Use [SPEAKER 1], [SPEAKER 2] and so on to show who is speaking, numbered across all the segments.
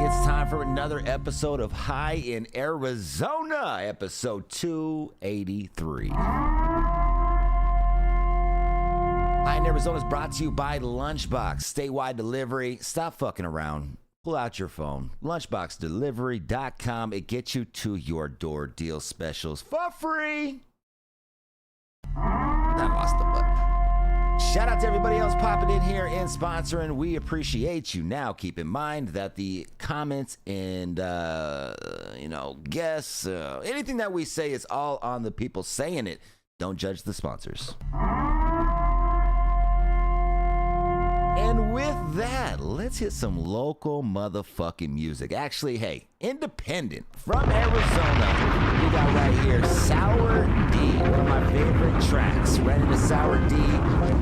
[SPEAKER 1] It's time for another episode of High in Arizona, episode 283. High in Arizona is brought to you by Lunchbox. Statewide delivery. Stop fucking around. Pull out your phone. Lunchboxdelivery.com. It gets you to your door. Deal specials for free. I lost the button. Shout out to everybody else popping in here and sponsoring. We appreciate you. Now, keep in mind that the comments and, guests, anything that we say is all on the people saying it. Don't judge the sponsors. And with that, let's hit some local motherfucking music. Actually, hey, independent from Arizona. We got right here Sour D, one of my favorite tracks. Ran into Sour D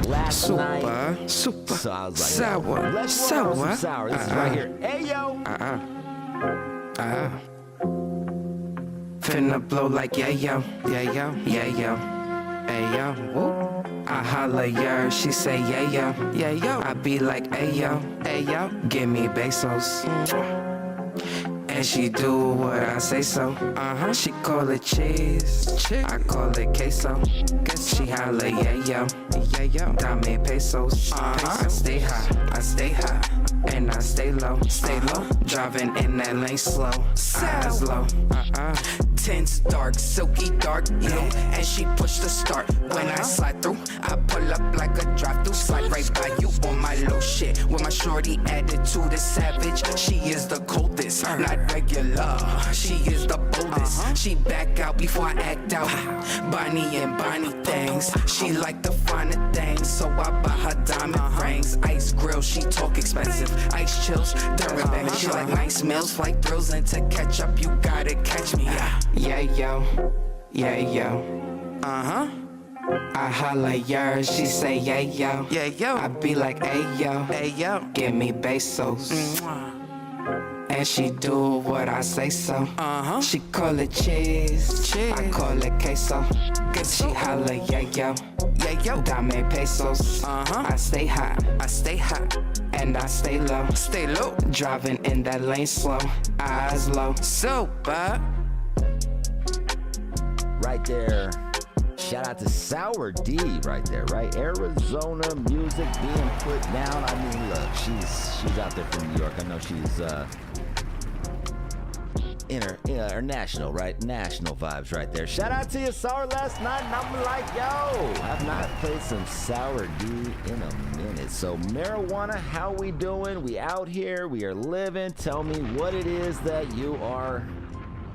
[SPEAKER 1] last night. So I was like,
[SPEAKER 2] sour,
[SPEAKER 1] let's some sour. This is right here. Hey, yo.
[SPEAKER 2] Finna blow like yeah yo, yeah yo, yeah yo, hey yo, whoop. I holla yer, she say yeah yo, yeah yo. I be like hey yo, give me pesos. And she do what I say so. She call it cheese, I call it queso. She holla yeah yo, dame pesos. I stay high, and I stay low. Driving in that lane slow, eyes low. Tints dark, silky dark blue, and she push the start. When I slide through, I pull up like a drive-through. Slide right by you on my low shit. With my shorty attitude is savage. She is the coldest, not regular. She is the boldest. She back out before I act out. Bonnie and Bonnie things. She like the finer things, so I buy her diamond rings. Ice grill, she talk expensive. Ice chills, during back. She like nice meals, flight thrills, and to catch up, you gotta catch me. Yeah yo. I holla yer, she say yeah yo. I be like hey yo, give me pesos. And she do what I say so. She call it cheese, I call it queso. She holla yeah yo, dame pesos. I stay high, and I stay low. Driving in that lane slow, eyes low. Super.
[SPEAKER 1] Right there. Shout out to Sour D right there, right? Arizona music being put down. I mean, look, she's out there from New York. I know she's in her national, right? National vibes right there. Shout out to you, Sour, last night. And I'm like, yo, I've not played some Sour D in a minute. So marijuana, how we doing? We out here, we are living. Tell me what it is that you are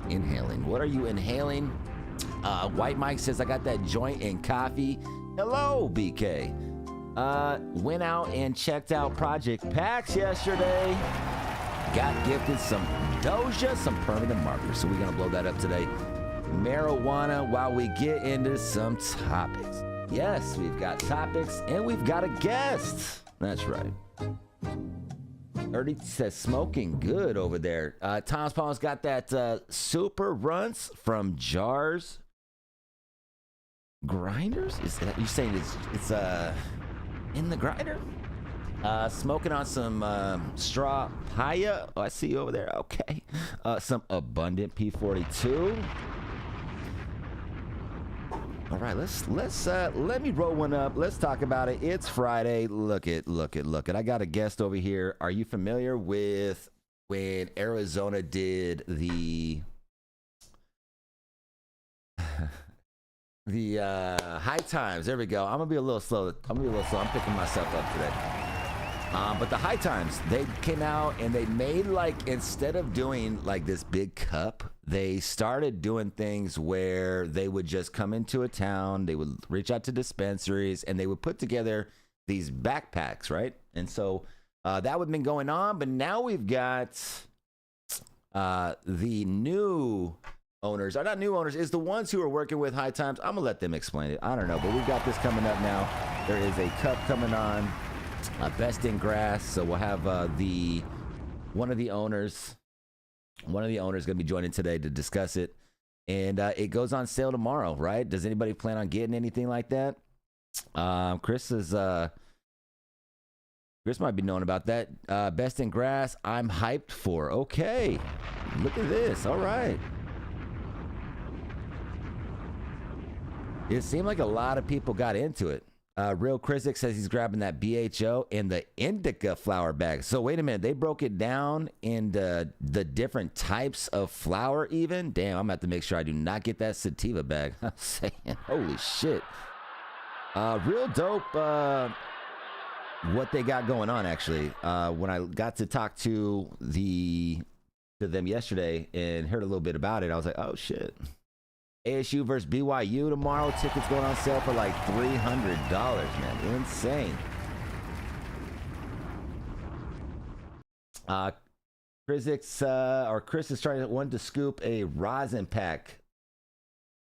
[SPEAKER 1] inhaling. What are you inhaling? White Mike says, I got that joint and coffee. Hello, BK. Went out and checked out Project PAX yesterday. Got gifted some Doja, some permanent markers. So we're going to blow that up today. Marijuana while we get into some topics. Yes, we've got topics and we've got a guest. That's right. Ernie says smoking good over there. Thomas Palm's got that super runts from Jars Grinders. Is that you saying it's in the grinder? Smoking on some straw paya. Oh, I see you over there. Okay. Some abundant P42. All right, let's let me roll one up. Let's talk about it. It's Friday. Look it. I got a guest over here. Are you familiar with when Arizona did the high times? There we go. I'm gonna be a little slow. I'm picking myself up today. But the high times, they came out and they made, like, instead of doing like this big cup, they started doing things where they would just come into a town, they would reach out to dispensaries, and they would put together these backpacks, right? And so that would have been going on, but now we've got the new owners, or not new owners, is the ones who are working with High Times. I'm gonna let them explain it. I don't know, but we've got this coming up now. There is a cup coming on. Best in Grass, so we'll have one of the owners going to be joining today to discuss it, and it goes on sale tomorrow, right? Does anybody plan on getting anything like that? Chris is Chris might be knowing about that. Best in grass, I'm hyped for. Okay. Look at this. All right. It seemed like a lot of people got into it. Real Krizik says he's grabbing that BHO and the indica flower bag. So wait a minute. They broke it down into the different types of flower even. Damn, I'm going to have to make sure I do not get that sativa bag. I'm saying, holy shit. Real dope what they got going on, actually. When I got to talk to them yesterday and heard a little bit about it, I was like, oh shit. ASU versus BYU tomorrow. Tickets going on sale for like $300, man. Insane. Chris is trying to scoop a rosin pack,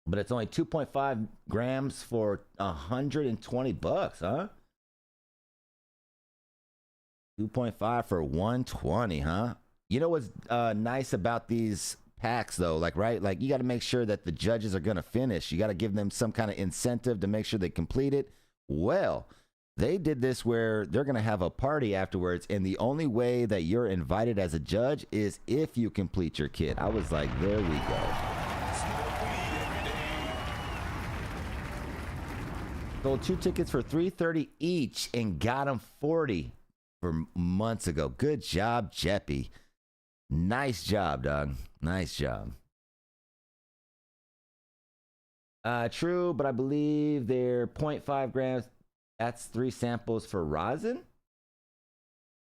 [SPEAKER 1] but it's only 2.5 grams for $120, huh? 2.5 for 120, huh? You know what's nice about these packs though, like, right, like you got to make sure that the judges are gonna finish. You got to give them some kind of incentive to make sure they complete it. Well, they did this where they're gonna have a party afterwards, and the only way that you're invited as a judge is if you complete your kit. I was like, there we go. Sold 2 tickets for $330 each and got them 40 for months ago. Good job, Jeppy. Nice job, dog. Nice job. True, but I believe they're 0.5 grams. That's 3 samples for rosin.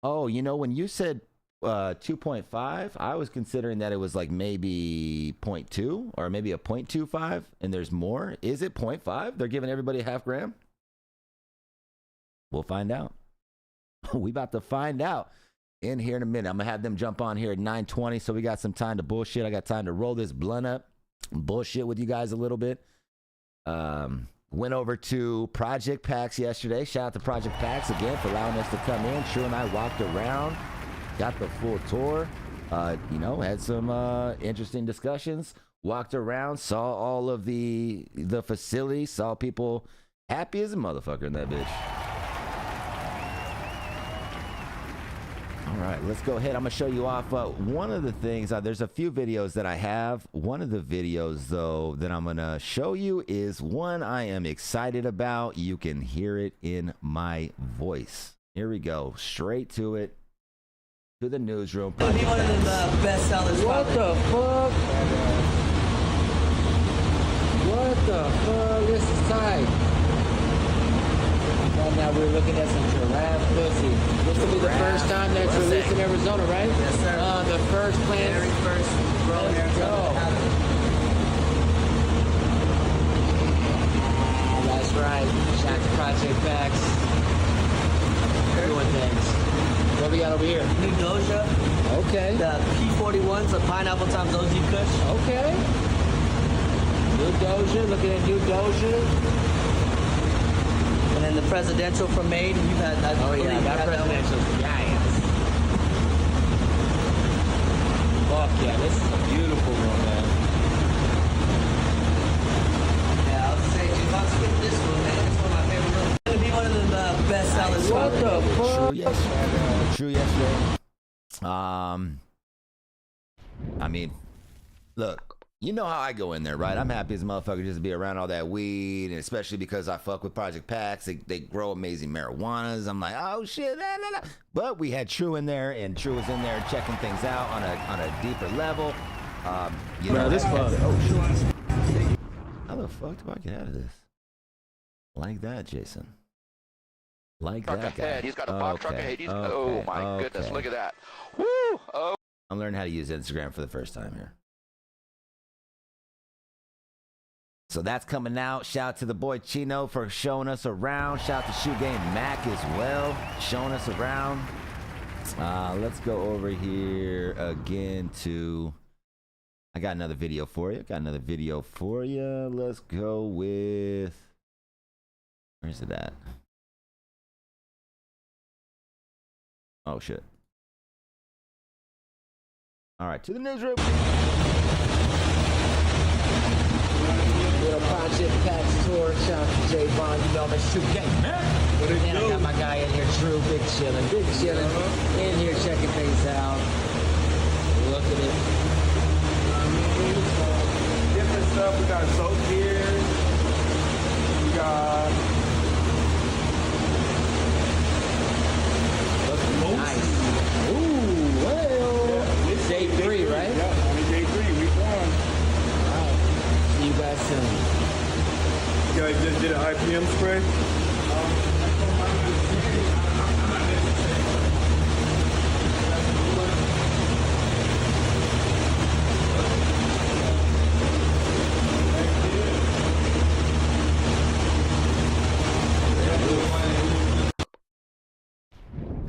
[SPEAKER 1] Oh, you know, when you said 2.5, I was considering that it was like maybe 0.2 or maybe a 0.25, and there's more. Is it 0.5? They're giving everybody a half gram? We'll find out. We about to find out in here in a minute. I'm gonna have them jump on here at 9:20, so we got some time to bullshit. I got time to roll this blunt up, bullshit with you guys a little bit. Went over to Project Packs yesterday. Shout out to Project Packs again for allowing us to come in. True and I walked around, got the full tour. You know, had some interesting discussions. Walked around, saw all of the facility, saw people happy as a motherfucker in that bitch. All right, let's go ahead. I'm going to show you off one of the things. There's a few videos that I have. One of the videos, though, that I'm going to show you is one I am excited about. You can hear it in my voice. Here we go. Straight to it. To the newsroom.
[SPEAKER 3] It'll be one of the best sellers.
[SPEAKER 2] What the fuck? What the fuck? This is tight. Right now we're looking at some giraffe pussy. This will be the first time that's released in Arizona, right?
[SPEAKER 3] Yes, sir.
[SPEAKER 2] The first plant.
[SPEAKER 3] Very first grow in Arizona.
[SPEAKER 2] That's right. Shout out to Project Packs. Doing things. What we got over here?
[SPEAKER 3] New Doja.
[SPEAKER 2] Okay.
[SPEAKER 3] The P41s, the Pineapple Times OG Kush.
[SPEAKER 2] Okay. New Doja. Looking at new Doja.
[SPEAKER 3] And then the Presidential from Made. You've had that.
[SPEAKER 2] Oh yeah, that Presidential. Yes. Fuck yeah, this is a beautiful one, man.
[SPEAKER 3] Yeah, I was saying, if I skip this one, man, it's one of my favorite ones. It's going to be one of the best sellers.
[SPEAKER 2] What the fuck?
[SPEAKER 1] True yesterday. I mean, look. You know how I go in there, right? I'm happy as a motherfucker just to be around all that weed, and especially because I fuck with Project Packs. They grow amazing marijuanas. I'm like, oh shit, nah, nah, nah. But we had True in there, and True was in there checking things out on a deeper level. You know,
[SPEAKER 2] this fun.
[SPEAKER 1] Oh shit. How the fuck do I get out of this? Like that, Jason. Like
[SPEAKER 4] Truck
[SPEAKER 1] that guy.
[SPEAKER 4] ahead. He's got a box truck ahead. Oh my goodness, look at that. Woo! Oh.
[SPEAKER 1] I'm learning how to use Instagram for the first time here. So that's coming out. Shout out to the boy Chino for showing us around. Shout out to Shoe Game Mac as well, showing us around. Let's go over here again to... I got another video for you. Let's go with... Where's it at? Oh, shit. All right, to the newsroom.
[SPEAKER 2] Little Project Packs tour. Shout out to
[SPEAKER 1] J Bond, you know, Mr. Gang, man. And I got my guy in here, True, big chillin', in here checking things out. Look at it.
[SPEAKER 5] Different stuff. We got soap here. We got
[SPEAKER 1] nice. Ooh, well.
[SPEAKER 5] Yeah,
[SPEAKER 1] Day 3, right?
[SPEAKER 5] Yeah, only day 3, week 1.
[SPEAKER 1] All right. See you guys soon.
[SPEAKER 5] You guys just did an IPM spray?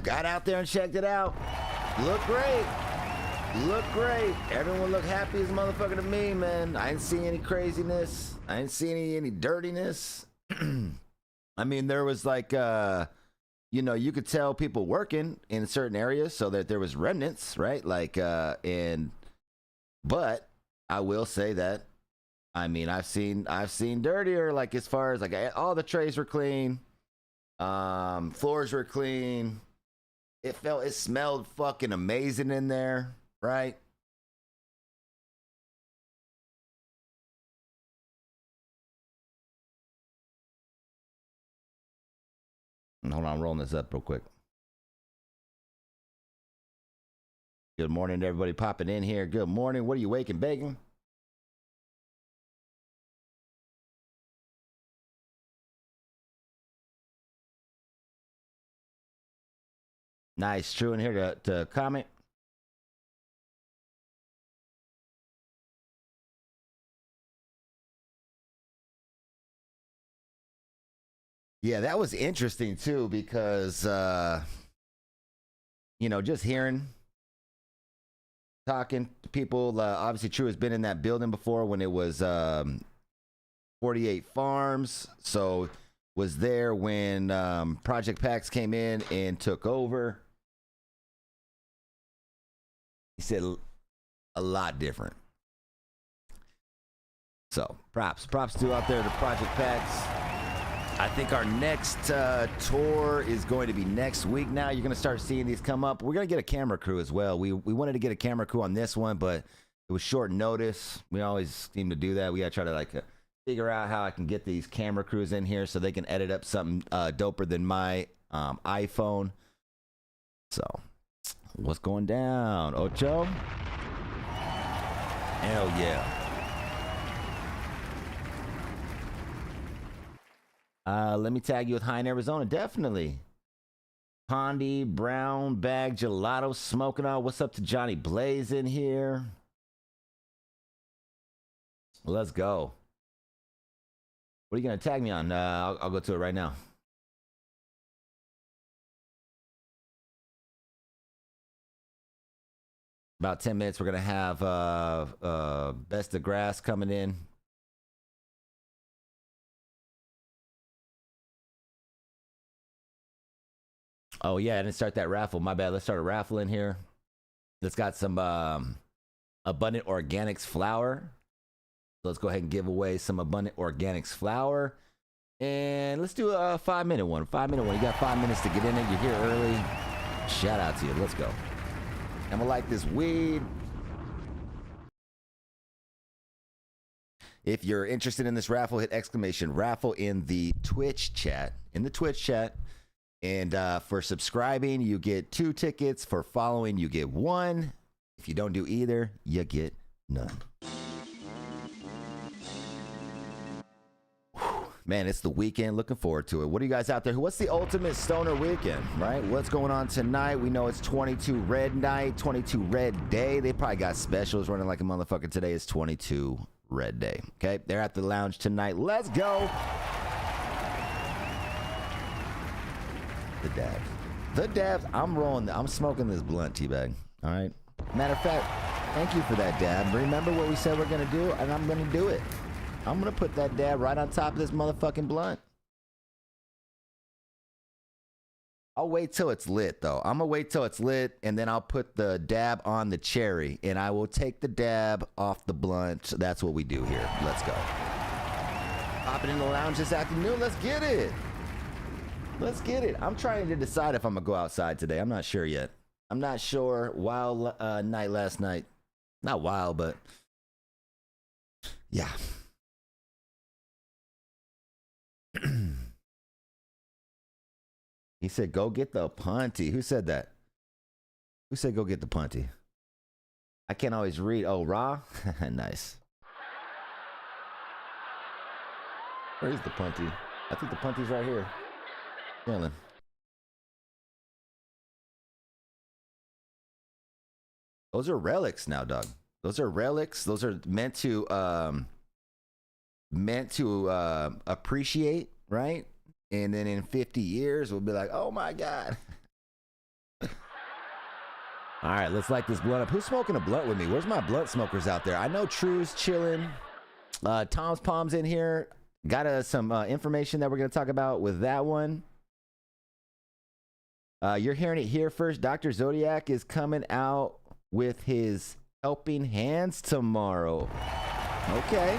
[SPEAKER 1] Got out there and checked it out. Look great. Look great. Everyone looked happy as a motherfucker to me, man. I didn't see any craziness. I didn't see any dirtiness. I mean, there was like, you know, you could tell people working in certain areas so that there was remnants, right? Like, but I will say that, I mean, I've seen dirtier, like as far as like all the trays were clean. Floors were clean. It smelled fucking amazing in there, right? Hold on, I'm rolling this up real quick. Good morning to everybody popping in here. Good morning. What are you waking, bacon? Nice. True in here to comment. Yeah, that was interesting too because, you know, just talking to people. Obviously, True has been in that building before when it was 48 Farms. So was there when Project Pax came in and took over. He said a lot different. So props to out there to Project Pax. I think our next tour is going to be next week now. You're going to start seeing these come up. We're going to get a camera crew as well. We wanted to get a camera crew on this one, but it was short notice. We always seem to do that. We got to try to like figure out how I can get these camera crews in here so they can edit up something doper than my iPhone. So what's going down, Ocho? Hell yeah. Let me tag you with High in Arizona. Definitely. Pondy, Brown Bag, Gelato, Smoking On. What's up to Johnny Blaze in here? Let's go. What are you going to tag me on? I'll go to it right now. About 10 minutes, we're going to have Best of Grass coming in. Oh, yeah, I didn't start that raffle. My bad. Let's start a raffle in here. Let's got some Abundant Organics flour. So let's go ahead and give away some Abundant Organics flour. And let's do a 5-minute one. 5-minute one. You got 5 minutes to get in it. You're here early. Shout out to you. Let's go. I'm going to like this weed. If you're interested in this raffle, hit exclamation raffle in the Twitch chat. And for subscribing, you get 2 tickets. For following, you get 1. If you don't do either, you get none. Whew. Man, it's the weekend. Looking forward to it. What are you guys out there? What's the ultimate stoner weekend, right? What's going on tonight? We know it's 22 Red Night, 22 Red Day. They probably got specials running like a motherfucker. Today is 22 Red Day. Okay, they're at the lounge tonight. Let's go. The dabs. I'm smoking this blunt, T-Bag. All right. Matter of fact, thank you for that dab. Remember what we said we're going to do, and I'm going to do it. I'm going to put that dab right on top of this motherfucking blunt. I'll wait till it's lit, though. I'm going to wait till it's lit, and then I'll put the dab on the cherry, and I will take the dab off the blunt. That's what we do here. Let's go. Popping in the lounge this afternoon. Let's get it. Let's get it. I'm trying to decide if I'm gonna go outside today. I'm not sure yet. I'm not sure. Wild night last night. Not wild, but yeah. He said, go get the punty. Who said that? Who said go get the punty? I can't always read. Oh, Raw? Nice. Where's the punty? I think the punty's right here. Chilling. Those are relics now, dog. Those are relics. Those are meant to appreciate, right? And then in 50 years, we'll be like, oh my God. All right, let's light this blunt up. Who's smoking a blunt with me? Where's my blunt smokers out there? I know True's chilling. Tom's Palm's in here. Got some information that we're going to talk about with that one. You're hearing it here first. Dr. Zodiac is coming out with his helping hands tomorrow. Okay.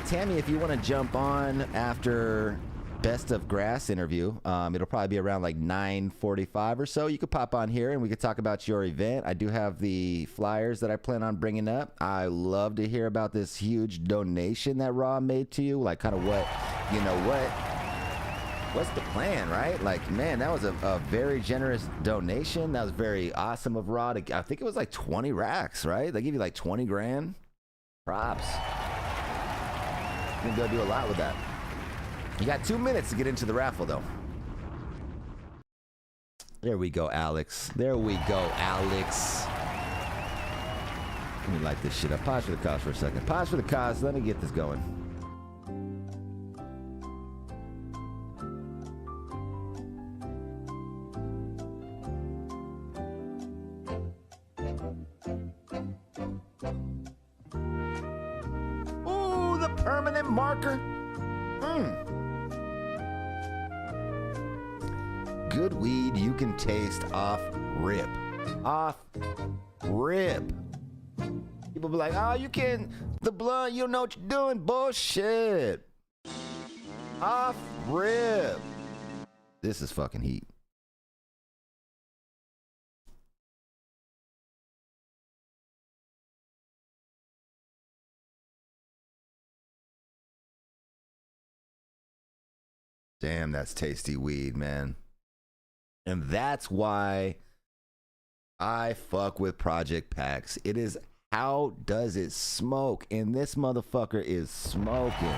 [SPEAKER 1] Tammy, if you want to jump on after Best of Grass interview, it'll probably be around like 9:45 or so. You could pop on here and we could talk about your event. I do have the flyers that I plan on bringing up. I love to hear about this huge donation that Raw made to you. Like kind of what, you know, what's the plan, right? Like, man, that was a very generous donation. That was very awesome of Raw. I think it was like 20 racks, right? They give you like 20 grand. Props. You can go do a lot with that. You got 2 minutes to get into the raffle, though. There we go, Alex. There we go, Alex. Let me light this shit up. Pause for the cause for a second. Pause for the cause. Let me get this going. Ooh, the permanent marker. Good weed you can taste off rip. Off rip. People be like, oh, you can't, the blunt, you don't know what you're doing. Bullshit. Off rip. This is fucking heat. Damn, that's tasty weed, man. And that's why I fuck with Project Packs. It is how does it smoke? And this motherfucker is smoking.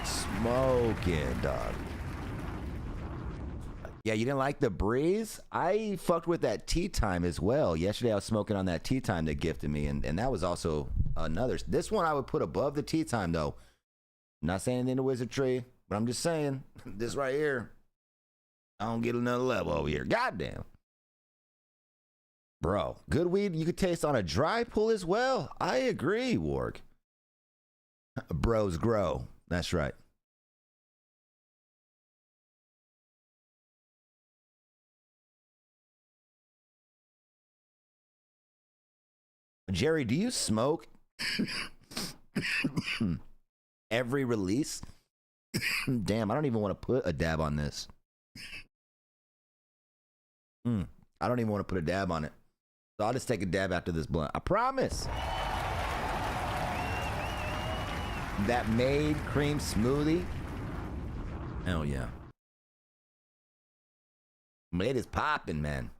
[SPEAKER 1] Smoking, dog. Yeah, you didn't like the breeze? I fucked with that tea time as well. Yesterday I was smoking on that tea time they gifted me, and that was also another. This one I would put above the tea time, though. I'm not saying anything to wizardry, but I'm just saying this right here. I don't get another level over here. Goddamn. Bro, good weed you could taste on a dry pull as well. I agree, Warg. Bros grow. That's right. Jerry, do you smoke every release? Damn, I don't even want to put a dab on this. I don't even want to put a dab on it. So I'll just take a dab after this blunt. I promise. That made cream smoothie. Hell yeah. It is popping, man.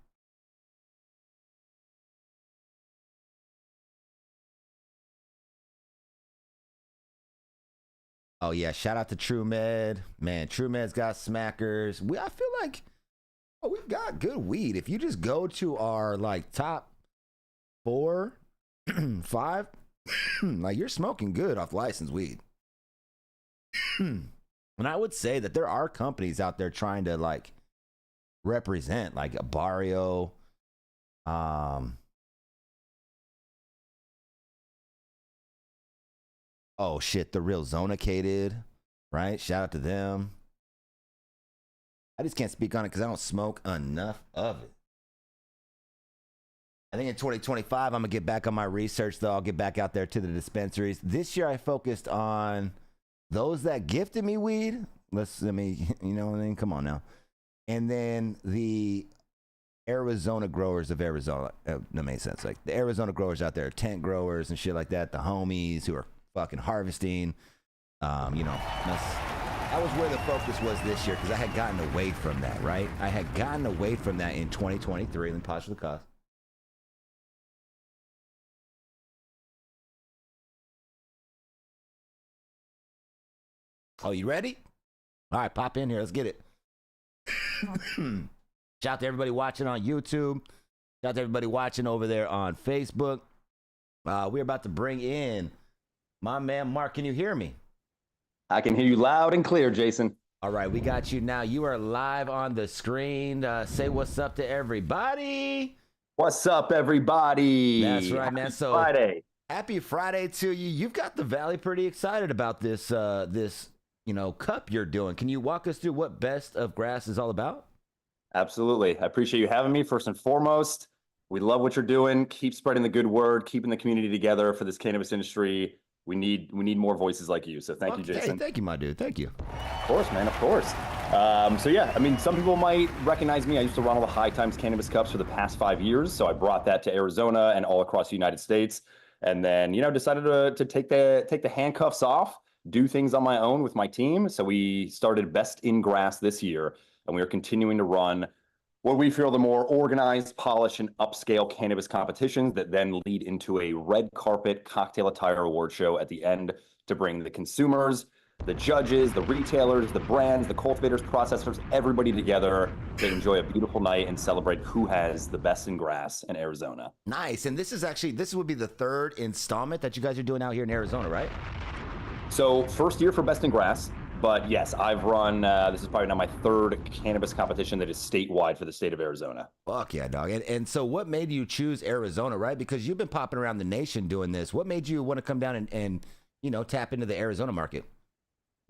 [SPEAKER 1] Oh yeah, shout out to True Med. Man, True Med's got smackers. I feel like we've got good weed. If you just go to our like top 4, 5, like you're smoking good off licensed weed. And I would say that there are companies out there trying to like represent like a Barrio, oh shit, the Real Zonicated, right? Shout out to them. I just can't speak on it because I don't smoke enough of it. I think in 2025, I'm going to get back on my research, though. I'll get back out there to the dispensaries. This year, I focused on those that gifted me weed. You know what I mean? Come on now. And then the Arizona growers of Arizona. That made sense. Like the Arizona growers out there, tent growers and shit like that. The homies who are fucking harvesting. That was where the focus was this year because I had gotten away from that, right? I had gotten away from that in 2023. Let me pause for the cost. Oh, you ready? All right, pop in here. Let's get it. Shout out to everybody watching on YouTube. Shout out to everybody watching over there on Facebook. We're about to bring in my man, Mark. Can you hear me?
[SPEAKER 6] I can hear you loud and clear, Jason.
[SPEAKER 1] All right, we got you now. You are live on the screen. Say what's up to everybody.
[SPEAKER 6] What's up, everybody?
[SPEAKER 1] That's right, man.
[SPEAKER 6] So Friday.
[SPEAKER 1] Happy Friday to you. You've got the Valley pretty excited about this cup you're doing. Can you walk us through what Best of Grass is all about?
[SPEAKER 6] Absolutely. I appreciate you having me first and foremost. We love what you're doing. Keep spreading the good word, keeping the community together for this cannabis industry. We need more voices like you. So thank you, Jason.
[SPEAKER 1] Thank you, my dude. Thank you.
[SPEAKER 6] Of course, man. Of course. Some people might recognize me. I used to run all the High Times Cannabis Cups for the past 5 years. So I brought that to Arizona and all across the United States. And then, decided to take the handcuffs off, do things on my own with my team. So we started Best in Grass this year, and we are continuing to run what we feel the more organized, polished, and upscale cannabis competitions that then lead into a red carpet cocktail attire award show at the end to bring the consumers, the judges, the retailers, the brands, the cultivators, processors, everybody together to enjoy a beautiful night and celebrate who has the best in grass in Arizona.
[SPEAKER 1] Nice. And this would be the third installment that you guys are doing out here in Arizona, right?
[SPEAKER 6] So first year for Best in Grass. But yes, I've run, this is probably now my third cannabis competition that is statewide for the state of Arizona.
[SPEAKER 1] Fuck yeah, dog. And so what made you choose Arizona, right? Because you've been popping around the nation doing this. What made you want to come down and tap into the Arizona market?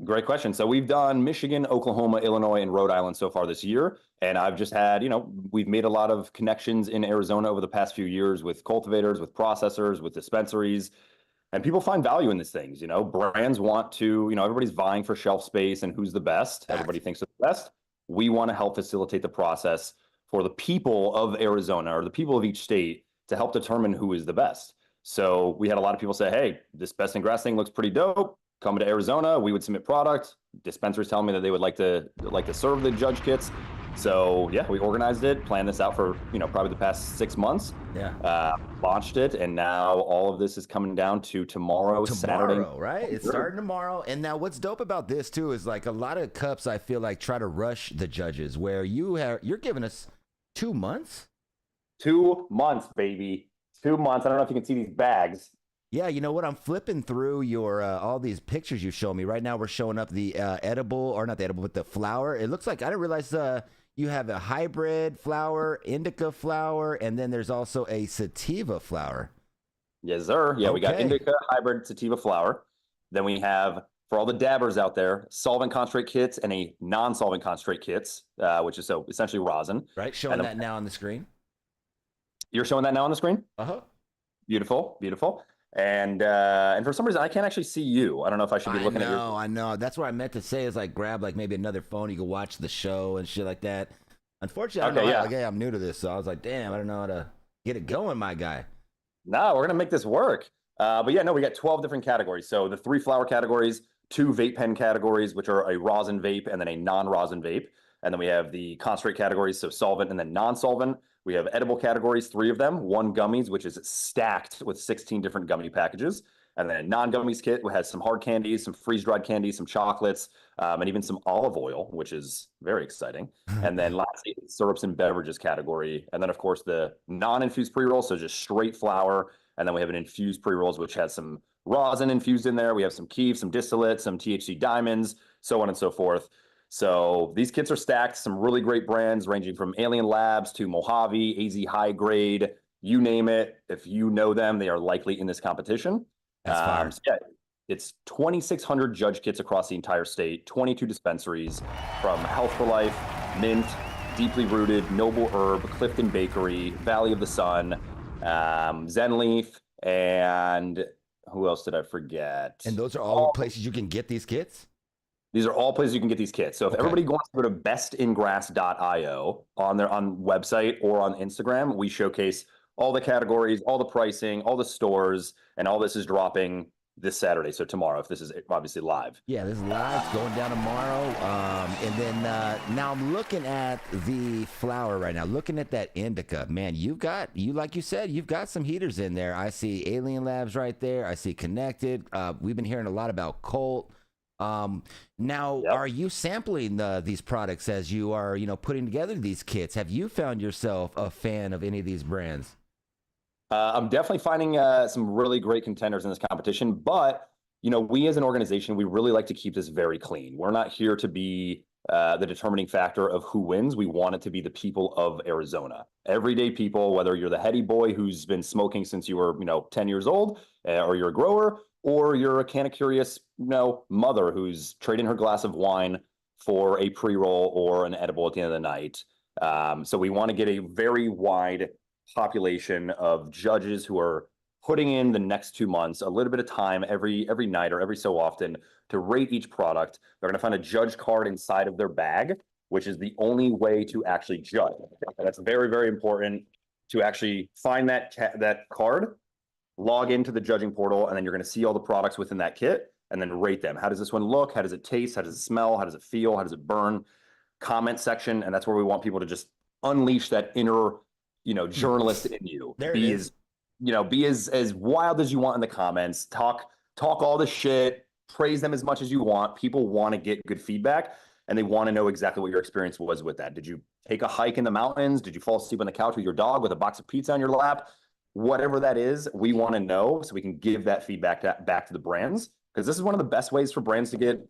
[SPEAKER 6] Great question. So we've done Michigan, Oklahoma, Illinois, and Rhode Island so far this year. And I've just had, we've made a lot of connections in Arizona over the past few years with cultivators, with processors, with dispensaries. And people find value in these things, brands want to, everybody's vying for shelf space and who's the best. Everybody thinks they're the best. We want to help facilitate the process for the people of Arizona or the people of each state to help determine who is the best. So we had a lot of people say, hey, this Best in Grass thing looks pretty dope. Coming to Arizona, we would submit product. Dispensaries telling me that they would like to serve the judge kits. So yeah, we organized it, planned this out for, probably the past 6 months.
[SPEAKER 1] Yeah.
[SPEAKER 6] Launched it, and now all of this is coming down to tomorrow, Saturday.
[SPEAKER 1] Right? It's starting tomorrow. And now what's dope about this too is like a lot of cups I feel like try to rush the judges where you're giving us 2 months.
[SPEAKER 6] 2 months, baby. 2 months. I don't know if you can see these bags.
[SPEAKER 1] Yeah, you know what? I'm flipping through your all these pictures you show me. Right now we're showing up the not the edible, but the flower. It looks like, I didn't realize you have a hybrid flower, indica flower, and then there's also a sativa flower.
[SPEAKER 6] Yes, sir. Yeah, okay. We got indica, hybrid, sativa flower. Then we have, for all the dabbers out there, solvent concentrate kits and a non-solvent concentrate kits, which is so essentially rosin.
[SPEAKER 1] Right, showing that now on the screen.
[SPEAKER 6] You're showing that now on the screen?
[SPEAKER 1] Uh-huh.
[SPEAKER 6] Beautiful, beautiful. And for some reason, I can't actually see you. I don't know if I should be looking at you.
[SPEAKER 1] I know. That's what I meant to say is like grab like maybe another phone. You can watch the show and shit like that. Unfortunately, I'm new to this. So I was like, damn, I don't know how to get it going, my guy.
[SPEAKER 6] No, we're going to make this work. But yeah, no, we got 12 different categories. So the 3 flower categories, 2 vape pen categories, which are a rosin vape and then a non-rosin vape. And then we have the concentrate categories, so solvent and then non-solvent. We have edible categories, 3 of them, 1 gummies, which is stacked with 16 different gummy packages. And then a non-gummies kit, which has some hard candies, some freeze-dried candies, some chocolates, and even some olive oil, which is very exciting. And then lastly, syrups and beverages category. And then, of course, the non-infused pre-rolls, so just straight flour. And then we have an infused pre-rolls, which has some rosin infused in there. We have some kief, some distillate, some THC diamonds, so on and so forth. So these kits are stacked, some really great brands ranging from Alien Labs to Mojave, AZ High Grade, you name it. If you know them, they are likely in this competition.
[SPEAKER 1] That's fire.
[SPEAKER 6] So yeah, it's 2,600 judge kits across the entire state, 22 dispensaries from Health for Life, Mint, Deeply Rooted, Noble Herb, Clifton Bakery, Valley of the Sun, Zen Leaf, and who else did I forget?
[SPEAKER 1] And those are all places you can get these kits?
[SPEAKER 6] These are all places you can get these kits. So if everybody wants to go to bestingrass.io on their website or on Instagram, we showcase all the categories, all the pricing, all the stores, and all this is dropping this Saturday. So tomorrow, if this is obviously live.
[SPEAKER 1] Yeah, this is live. It's going down tomorrow. And then now I'm looking at the flower right now, looking at that indica. Man, like you said, you've got some heaters in there. I see Alien Labs right there. I see Connected. We've been hearing a lot about Colt. Now, are you sampling these products as you are, putting together these kits? Have you found yourself a fan of any of these brands?
[SPEAKER 6] I'm definitely finding some really great contenders in this competition, but we as an organization, we really like to keep this very clean. We're not here to be the determining factor of who wins. We want it to be the people of Arizona, everyday people, whether you're the heady boy who's been smoking since you were 10 years old, or you're a grower, or you're a Canna Curious mother who's trading her glass of wine for a pre-roll or an edible at the end of the night. So we want to get a very wide population of judges who are putting in the next 2 months a little bit of time every night or every so often to rate each product. They're going to find a judge card inside of their bag, which is the only way to actually judge. That's very, very important to actually find that card, log into the judging portal, and then you're going to see all the products within that kit and then rate them. How does this one look? How does it taste? How does it smell? How does it feel? How does it burn? Comment section. And that's where we want people to just unleash that inner journalist in you. Be as wild as you want in the comments. Talk all the shit. Praise them as much as you want. People want to get good feedback, and they want to know exactly what your experience was with that. Did you take a hike in the mountains? Did you fall asleep on the couch with your dog with a box of pizza on your lap? Whatever that is, we want to know so we can give that feedback back to the brands, because this is one of the best ways for brands to get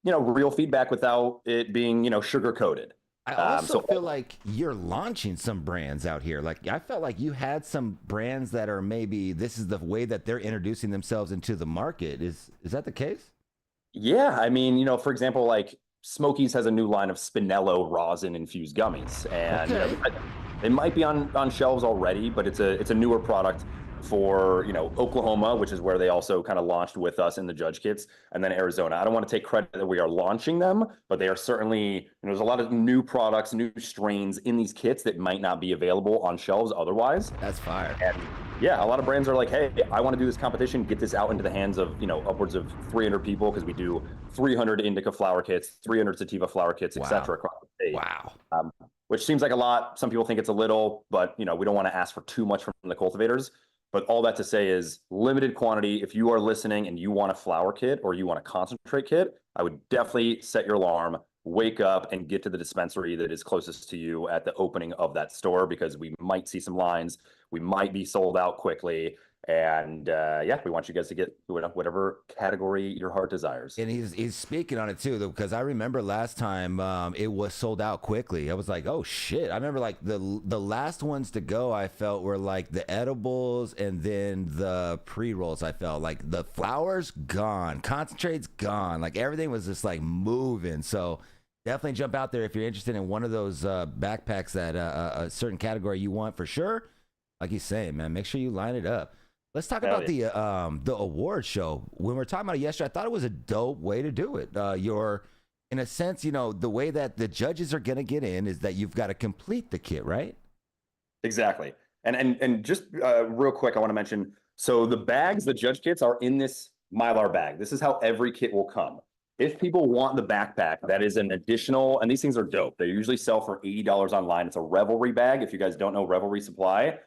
[SPEAKER 6] real feedback without it being sugar coated.
[SPEAKER 1] I also feel like you're launching some brands out here. Like, I felt like you had some brands that are maybe this is the way that they're introducing themselves into the market. Is that the case?
[SPEAKER 6] Yeah. I mean, for example, like Smokies has a new line of Spinello rosin infused gummies, and they might be on shelves already, but it's a newer product for Oklahoma, which is where they also kind of launched with us in the judge kits, and then Arizona. I don't want to take credit that we are launching them, but they are certainly there's a lot of new products, new strains in these kits that might not be available on shelves otherwise.
[SPEAKER 1] That's fire.
[SPEAKER 6] And yeah, a lot of brands are like, hey, I want to do this competition, get this out into the hands of upwards of 300 people, because we do 300 indica flower kits, 300 sativa flower kits, etc. across the state.
[SPEAKER 1] Wow.
[SPEAKER 6] Which seems like a lot. Some people think it's a little, but we don't want to ask for too much from the cultivators. But all that to say is limited quantity. If you are listening and you want a flower kit or you want a concentrate kit, I would definitely set your alarm, wake up, and get to the dispensary that is closest to you at the opening of that store, because we might see some lines. We might be sold out quickly. And we want you guys to get whatever category your heart desires.
[SPEAKER 1] And he's speaking on it too, though, because I remember last time it was sold out quickly. I was like, oh shit! I remember like the last ones to go, I felt were like the edibles and then the pre-rolls. I felt like the flowers gone, concentrates gone, like everything was just like moving. So definitely jump out there if you're interested in one of those backpacks that a certain category you want for sure. Like he's saying, man, make sure you line it up. Let's talk about the award show. When we were talking about it yesterday, I thought it was a dope way to do it. You're, in a sense, the way that the judges are going to get in is that you've got to complete the kit, right?
[SPEAKER 6] Exactly. And just real quick, I want to mention, so the bags, the judge kits are in this Mylar bag. This is how every kit will come. If people want the backpack, that is an additional, and these things are dope. They usually sell for $80 online. It's a Revelry bag. If you guys don't know Revelry Supply,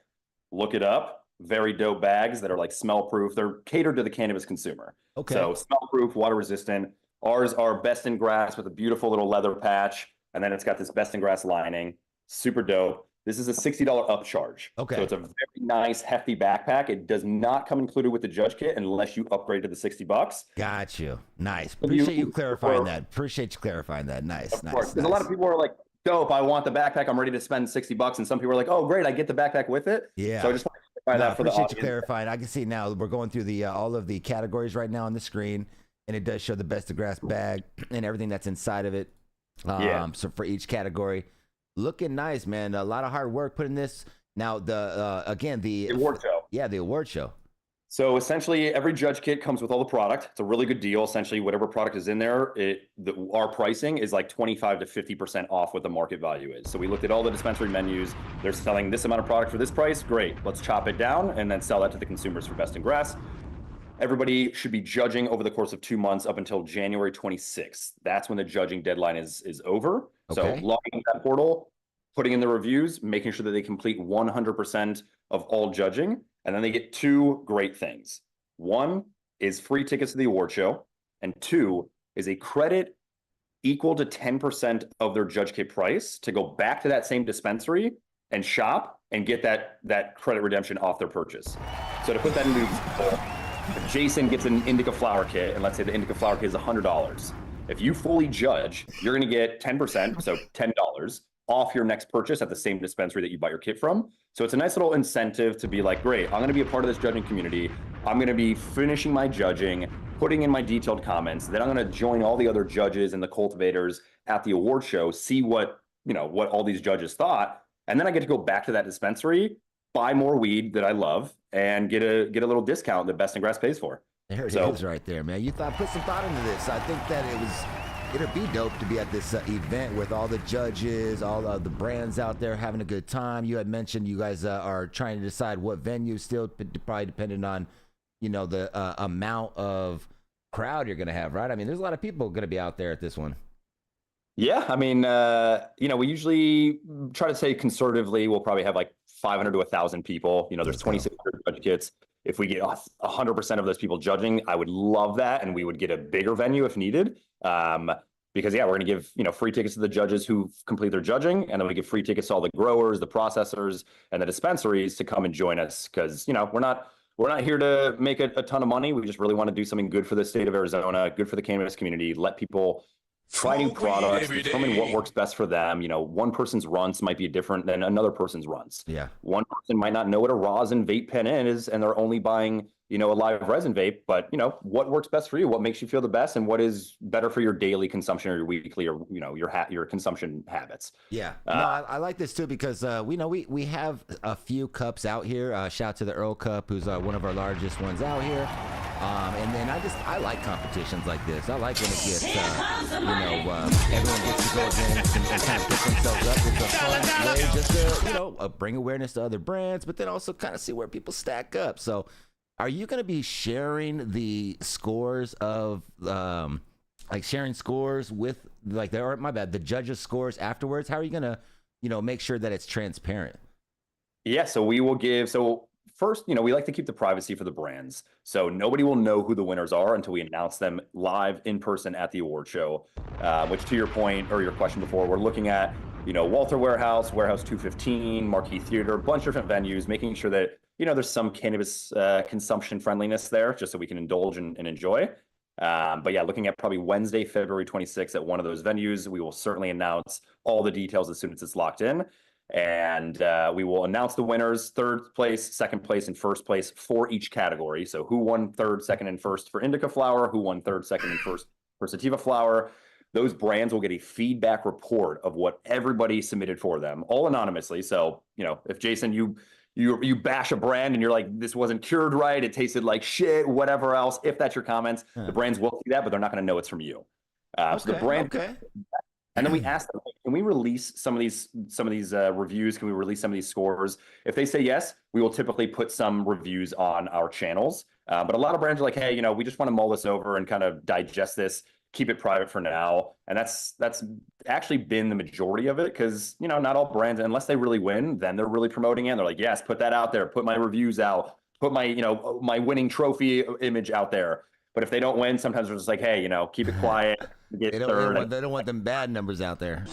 [SPEAKER 6] look it up. Very dope bags that are like smell proof. They're catered to the cannabis consumer. Okay. So smell proof, water resistant. Ours are best in grass with a beautiful little leather patch. And then it's got this best in grass lining. Super dope. This is a $60 upcharge. Okay. So it's a very nice, hefty backpack. It does not come included with the judge kit unless you upgrade to the $60.
[SPEAKER 1] Got you. Nice. Appreciate you clarifying that. Appreciate you clarifying that. Nice.
[SPEAKER 6] Of course. Because a lot of people are like, dope, I want the backpack. I'm ready to spend $60. And some people are like, oh, great, I get the backpack with it. Yeah. So I just want to clarify that for the audience.
[SPEAKER 1] Appreciate you clarifying. I can see now we're going through the all of the categories right now on the screen, and it does show the best of grass bag and everything that's inside of it. So for each category, looking nice, man. A lot of hard work putting this. Now the
[SPEAKER 6] award show.
[SPEAKER 1] Yeah, the award show.
[SPEAKER 6] So essentially, every judge kit comes with all the product. It's a really good deal. Essentially, whatever product is in there, our pricing is like 25 to 50% off what the market value is. So we looked at all the dispensary menus. They're selling this amount of product for this price. Great. Let's chop it down and then sell that to the consumers for best in grass. Everybody should be judging over the course of 2 months up until January 26th. That's when the judging deadline is over.
[SPEAKER 1] Okay.
[SPEAKER 6] So logging in that portal, putting in the reviews, making sure that they complete 100% of all judging. And then they get two great things. One is free tickets to the award show. And two is a credit equal to 10% of their judge kit price to go back to that same dispensary and shop and get that credit redemption off their purchase. So to put that into example, if Jason gets an indica flower kit, and let's say the indica flower kit is $100. If you fully judge, you're going to get 10%, so $10 off your next purchase at the same dispensary that you bought your kit from. So it's a nice little incentive to be like, great, I'm going to be a part of this judging community. I'm going to be finishing my judging, putting in my detailed comments. Then I'm going to join all the other judges and the cultivators at the award show, see what all these judges thought. And then I get to go back to that dispensary, buy more weed that I love, and get a little discount that Best in Grass pays for.
[SPEAKER 1] There it is right there, man. Put some thought into this. I think that it'd be dope to be at this event with all the judges, all of the brands out there having a good time. You had mentioned you guys are trying to decide what venue, still probably depending on, the amount of crowd you're going to have, right? I mean, there's a lot of people going to be out there at this one.
[SPEAKER 6] Yeah, I mean, we usually try to say conservatively, we'll probably have like 500 to 1,000 people. There's 2,600 judge kits. If we get 100% of those people judging, I would love that, and we would get a bigger venue if needed. Because we're going to give free tickets to the judges who complete their judging, and then we give free tickets to all the growers, the processors, and the dispensaries to come and join us. Because we're not here to make a ton of money. We just really want to do something good for the state of Arizona, good for the cannabis community. Let people try new products, determine what works best for them. One person's runs might be different than another person's runs.
[SPEAKER 1] Yeah.
[SPEAKER 6] One person might not know what a rosin vape pen is, and they're only buying, a live resin vape, but what works best for you, what makes you feel the best, and what is better for your daily consumption or your weekly or, your consumption habits.
[SPEAKER 1] Yeah. I like this too, because we have a few cups out here. Shout out to the Earl Cup, who's one of our largest ones out here. And then I like competitions like this. I like when it gets, everyone gets to go against and kind of get themselves up. It's a fun way just to, bring awareness to other brands, but then also kind of see where people stack up. So are you going to be sharing the scores of, sharing scores with, the judges' scores afterwards? How are you going to, make sure that it's transparent?
[SPEAKER 6] Yeah, so we will first, we like to keep the privacy for the brands. So nobody will know who the winners are until we announce them live in person at the award show, which, to your point or your question before, we're looking at, Walter Warehouse, Warehouse 215, Marquee Theater, a bunch of different venues, making sure that, there's some cannabis consumption friendliness there just so we can indulge and enjoy. But yeah, looking at probably Wednesday, February 26th at one of those venues, we will certainly announce all the details as soon as it's locked in. And we will announce the winners, third place, second place, and first place for each category. So who won third, second, and first for indica flower, who won third, second, and first for sativa flower. Those brands will get a feedback report of what everybody submitted for them, all anonymously. So, if Jason, you bash a brand and you're like, this wasn't cured right, it tasted like shit, whatever else, if that's your comments, the brands will see that, but they're not going to know it's from you. So the brand... Okay. And then we ask them, can we release some of these reviews? Can we release some of these scores? If they say yes, we will typically put some reviews on our channels. But a lot of brands are like, hey, we just want to mull this over and kind of digest this, keep it private for now. And that's actually been the majority of it, because, not all brands, unless they really win, then they're really promoting it. They're like, yes, put that out there, put my reviews out, put my, my winning trophy image out there. But if they don't win, sometimes we're just like, hey, keep it quiet. They
[SPEAKER 1] don't want them bad numbers out there.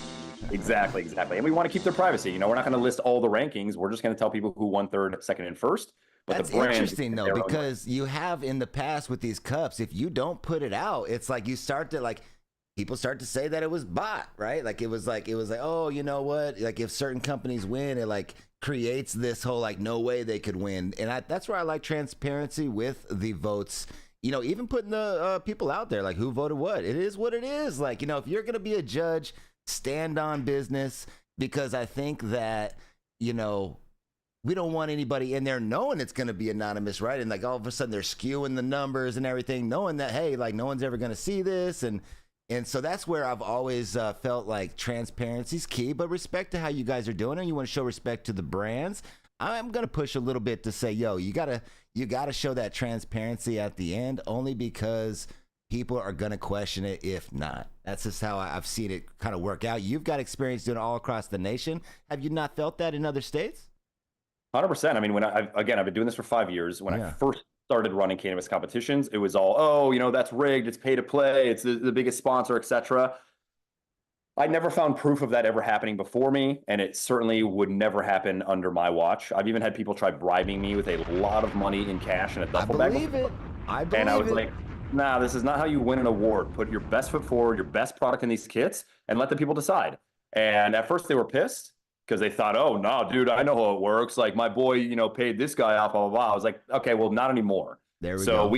[SPEAKER 6] Exactly. And we want to keep their privacy. We're not going to list all the rankings. We're just going to tell people who won third, second, and first. But
[SPEAKER 1] that's interesting, though, because you have in the past with these cups, if you don't put it out, it's like you start to people start to say that it was bot, right? It was like, oh, you know what? Like if certain companies win, it creates this whole no way they could win. And that's where I like transparency with the votes. Even putting the people out there, who voted what. It is what it is. If you're going to be a judge, stand on business, because I think that, we don't want anybody in there knowing it's going to be anonymous, right? And like all of a sudden they're skewing the numbers and everything, knowing that, hey, like no one's ever going to see this. And so that's where I've always felt like transparency is key, but respect to how you guys are doing it. You want to show respect to the brands. I'm going to push a little bit to say, yo, you gotta show that transparency at the end, only because people are going to question it if not. That's just how I've seen it kind of work out. You've got experience doing it all across the nation. Have you not felt that in other states?
[SPEAKER 6] 100%. I mean, when I've been doing this for 5 years. When I first started running cannabis competitions, it was all, oh, that's rigged, it's pay to play, it's the biggest sponsor, etc. I never found proof of that ever happening before me, and it certainly would never happen under my watch. I've even had people try bribing me with a lot of money in cash in a duffel bag.
[SPEAKER 1] I believe it.
[SPEAKER 6] And I was like, nah, this is not how you win an award. Put your best foot forward, your best product in these kits, and let the people decide. And at first they were pissed, because they thought, oh, no, dude, I know how it works. Like, my boy, paid this guy off, blah, blah, blah. I was like, okay, well, not anymore.
[SPEAKER 1] There we go.
[SPEAKER 6] So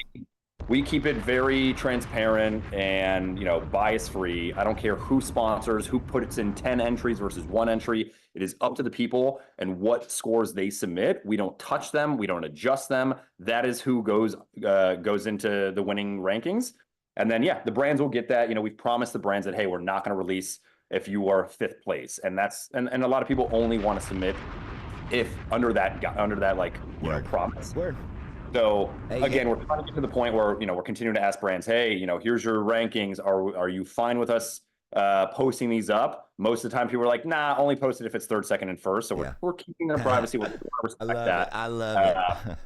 [SPEAKER 6] we keep it very transparent and, bias-free. I don't care who sponsors, who puts in 10 entries versus 1 entry. It is up to the people and what scores they submit. We don't touch them. We don't adjust them. That is who goes into the winning rankings. And then, the brands will get that. We've promised the brands that, hey, we're not going to release if you are 5th place, and that's and a lot of people only want to submit if under that like promise.
[SPEAKER 1] Word.
[SPEAKER 6] So again, we're trying to get to the point where we're continuing to ask brands, hey, here's your rankings. Are you fine with us posting these up? Most of the time, people are like, nah, only post it if it's 3rd, 2nd, and 1st. So we're keeping their privacy. We'll respect that.
[SPEAKER 1] I love it.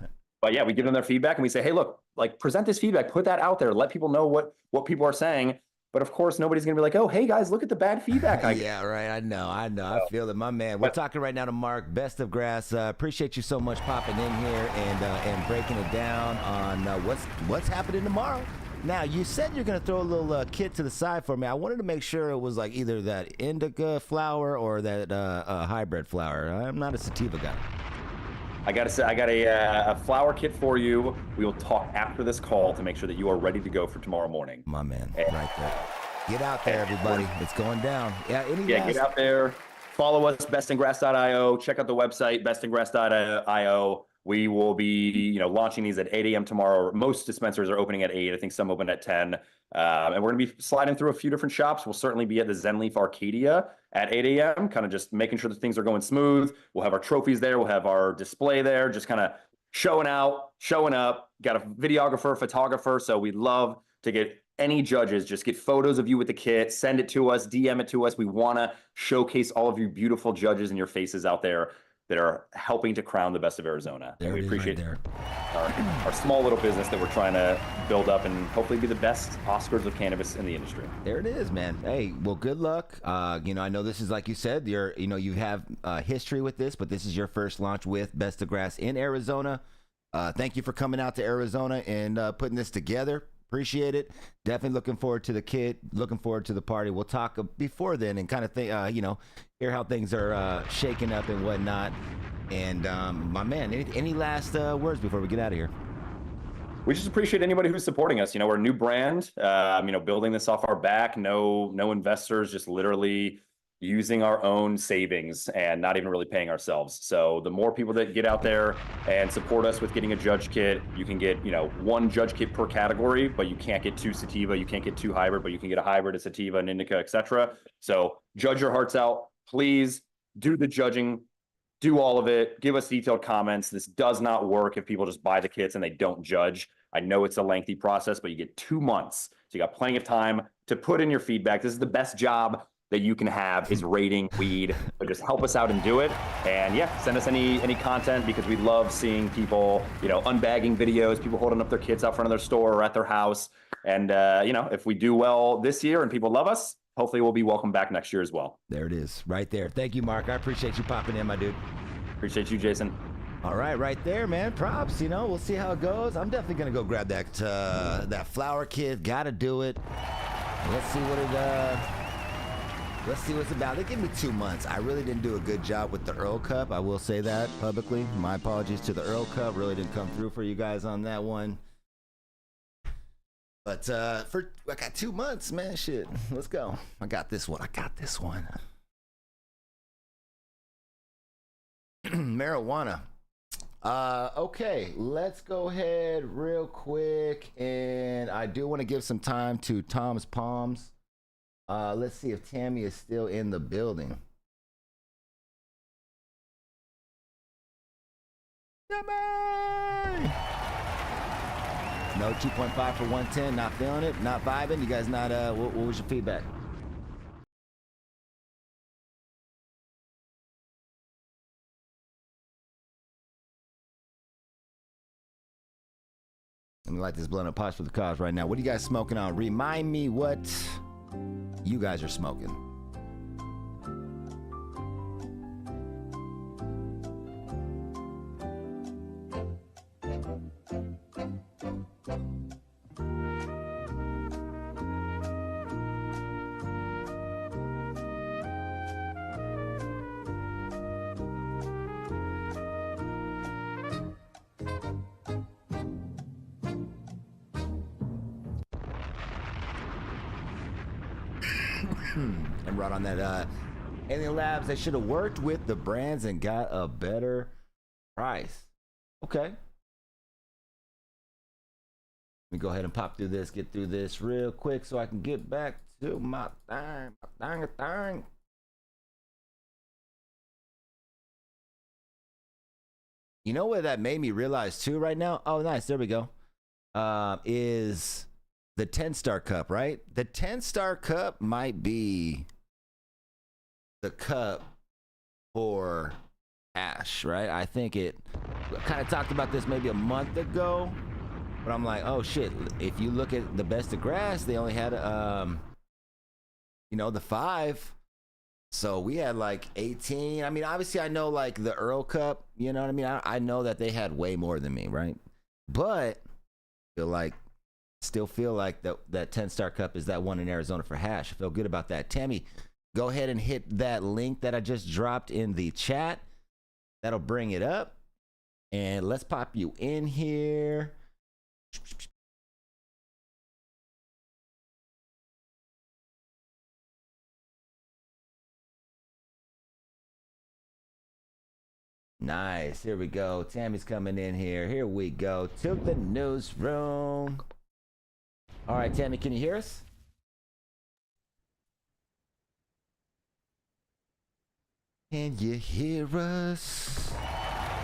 [SPEAKER 6] But we give them their feedback and we say, hey, look, like present this feedback, put that out there, let people know what people are saying. But of course, nobody's going to be like, oh, hey, guys, look at the bad feedback I get.
[SPEAKER 1] Yeah, right. I know. I feel it. My man. We're talking right now to Mark, Best of Grass. Appreciate you so much popping in here and breaking it down on what's happening tomorrow. Now, you said you're going to throw a little kit to the side for me. I wanted to make sure it was like either that indica flower or that hybrid flower. I'm not a sativa guy.
[SPEAKER 6] I got a flower kit for you. We will talk after this call to make sure that you are ready to go for tomorrow morning.
[SPEAKER 1] My man, right there. Get out there, everybody. It's going down.
[SPEAKER 6] Get out there. Follow us, bestingrass.io. Check out the website, bestingrass.io. We will be, launching these at 8 a.m. tomorrow. Most dispensers are opening at 8. I think some open at 10. And we're going to be sliding through a few different shops. We'll certainly be at the Zenleaf Arcadia at 8 a.m., kind of just making sure that things are going smooth. We'll have our trophies there. We'll have our display there, just kind of showing up. Got a videographer, photographer. So we'd love to get any judges, just get photos of you with the kit, send it to us, DM it to us. We want to showcase all of you beautiful judges and your faces out there that are helping to crown the best of Arizona. And we appreciate our small little business that we're trying to build up and hopefully be the best Oscars of cannabis in the industry.
[SPEAKER 1] There it is, man. Hey, well, good luck. I know this is, like you said, you have history with this, but this is your first launch with Best of Grass in Arizona. Thank you for coming out to Arizona and putting this together. Appreciate it. Definitely looking forward to the kit. Looking forward to the party. We'll talk before then and kind of think, hear how things are shaking up and whatnot. And my man, any last words before we get out of here?
[SPEAKER 6] We just appreciate anybody who's supporting us. We're a new brand. Building this off our back. No investors. Just literally using our own savings and not even really paying ourselves. So the more people that get out there and support us with getting a judge kit, you can get, 1 judge kit per category, but you can't get 2 sativa, you can't get 2 hybrid, but you can get a hybrid, a sativa, an indica, etc. So judge your hearts out. Please do the judging, do all of it, give us detailed comments. This does not work if people just buy the kits and they don't judge. I know it's a lengthy process, but you get 2 months. So you got plenty of time to put in your feedback. This is the best job that you can have, is rating weed. But just help us out and do it. And send us any content, because we love seeing people, unbagging videos, people holding up their kits out front of their store or at their house. And if we do well this year and people love us, hopefully we'll be welcome back next year as well.
[SPEAKER 1] There it is, right there. Thank you, Mark. I appreciate you popping in, my dude.
[SPEAKER 6] Appreciate you, Jason.
[SPEAKER 1] All right, right there, man. Props. We'll see how it goes. I'm definitely gonna go grab that flower kit. Gotta do it. Let's see what it's about. They gave me 2 months. I really didn't do a good job with the Earl Cup. I will say that publicly. My apologies to the Earl Cup. Really didn't come through for you guys on that one. But I got 2 months, man. Shit. Let's go. I got this one. Marijuana. Okay, let's go ahead real quick, and I do want to give some time to Tom's Palms. Let's see if Tammy is still in the building. Tammy! No 2.5 for 110. Not feeling it. Not vibing. You guys not. What was your feedback? Let me light this blunt up, pause for the cause right now. What are you guys smoking on? Remind me what you guys are smoking. And right on that Alien Labs, they should have worked with the brands and got a better price. Okay. Let me go ahead and pop through this, get through this real quick so I can get back to my thing. You know what that made me realize too right now? Oh, nice. There we go. Is the 10-star cup, right? The 10-star cup might be the cup for hash, right? I think it kind of talked about this maybe a month ago, but I'm like, oh shit, if you look at the best of grass, they only had the 5. So we had like 18. I mean, obviously I know like the Earl Cup, you know what I mean? I know that they had way more than me, right? But still feel like that 10-star cup is that one in Arizona for hash. I feel good about that. Tammy, go ahead and hit that link that I just dropped in the chat. That'll bring it up. And let's pop you in here. Nice. Here we go. Tammy's coming in here. Here we go. To the newsroom. All right, Tammy, can you hear us? Can you hear us?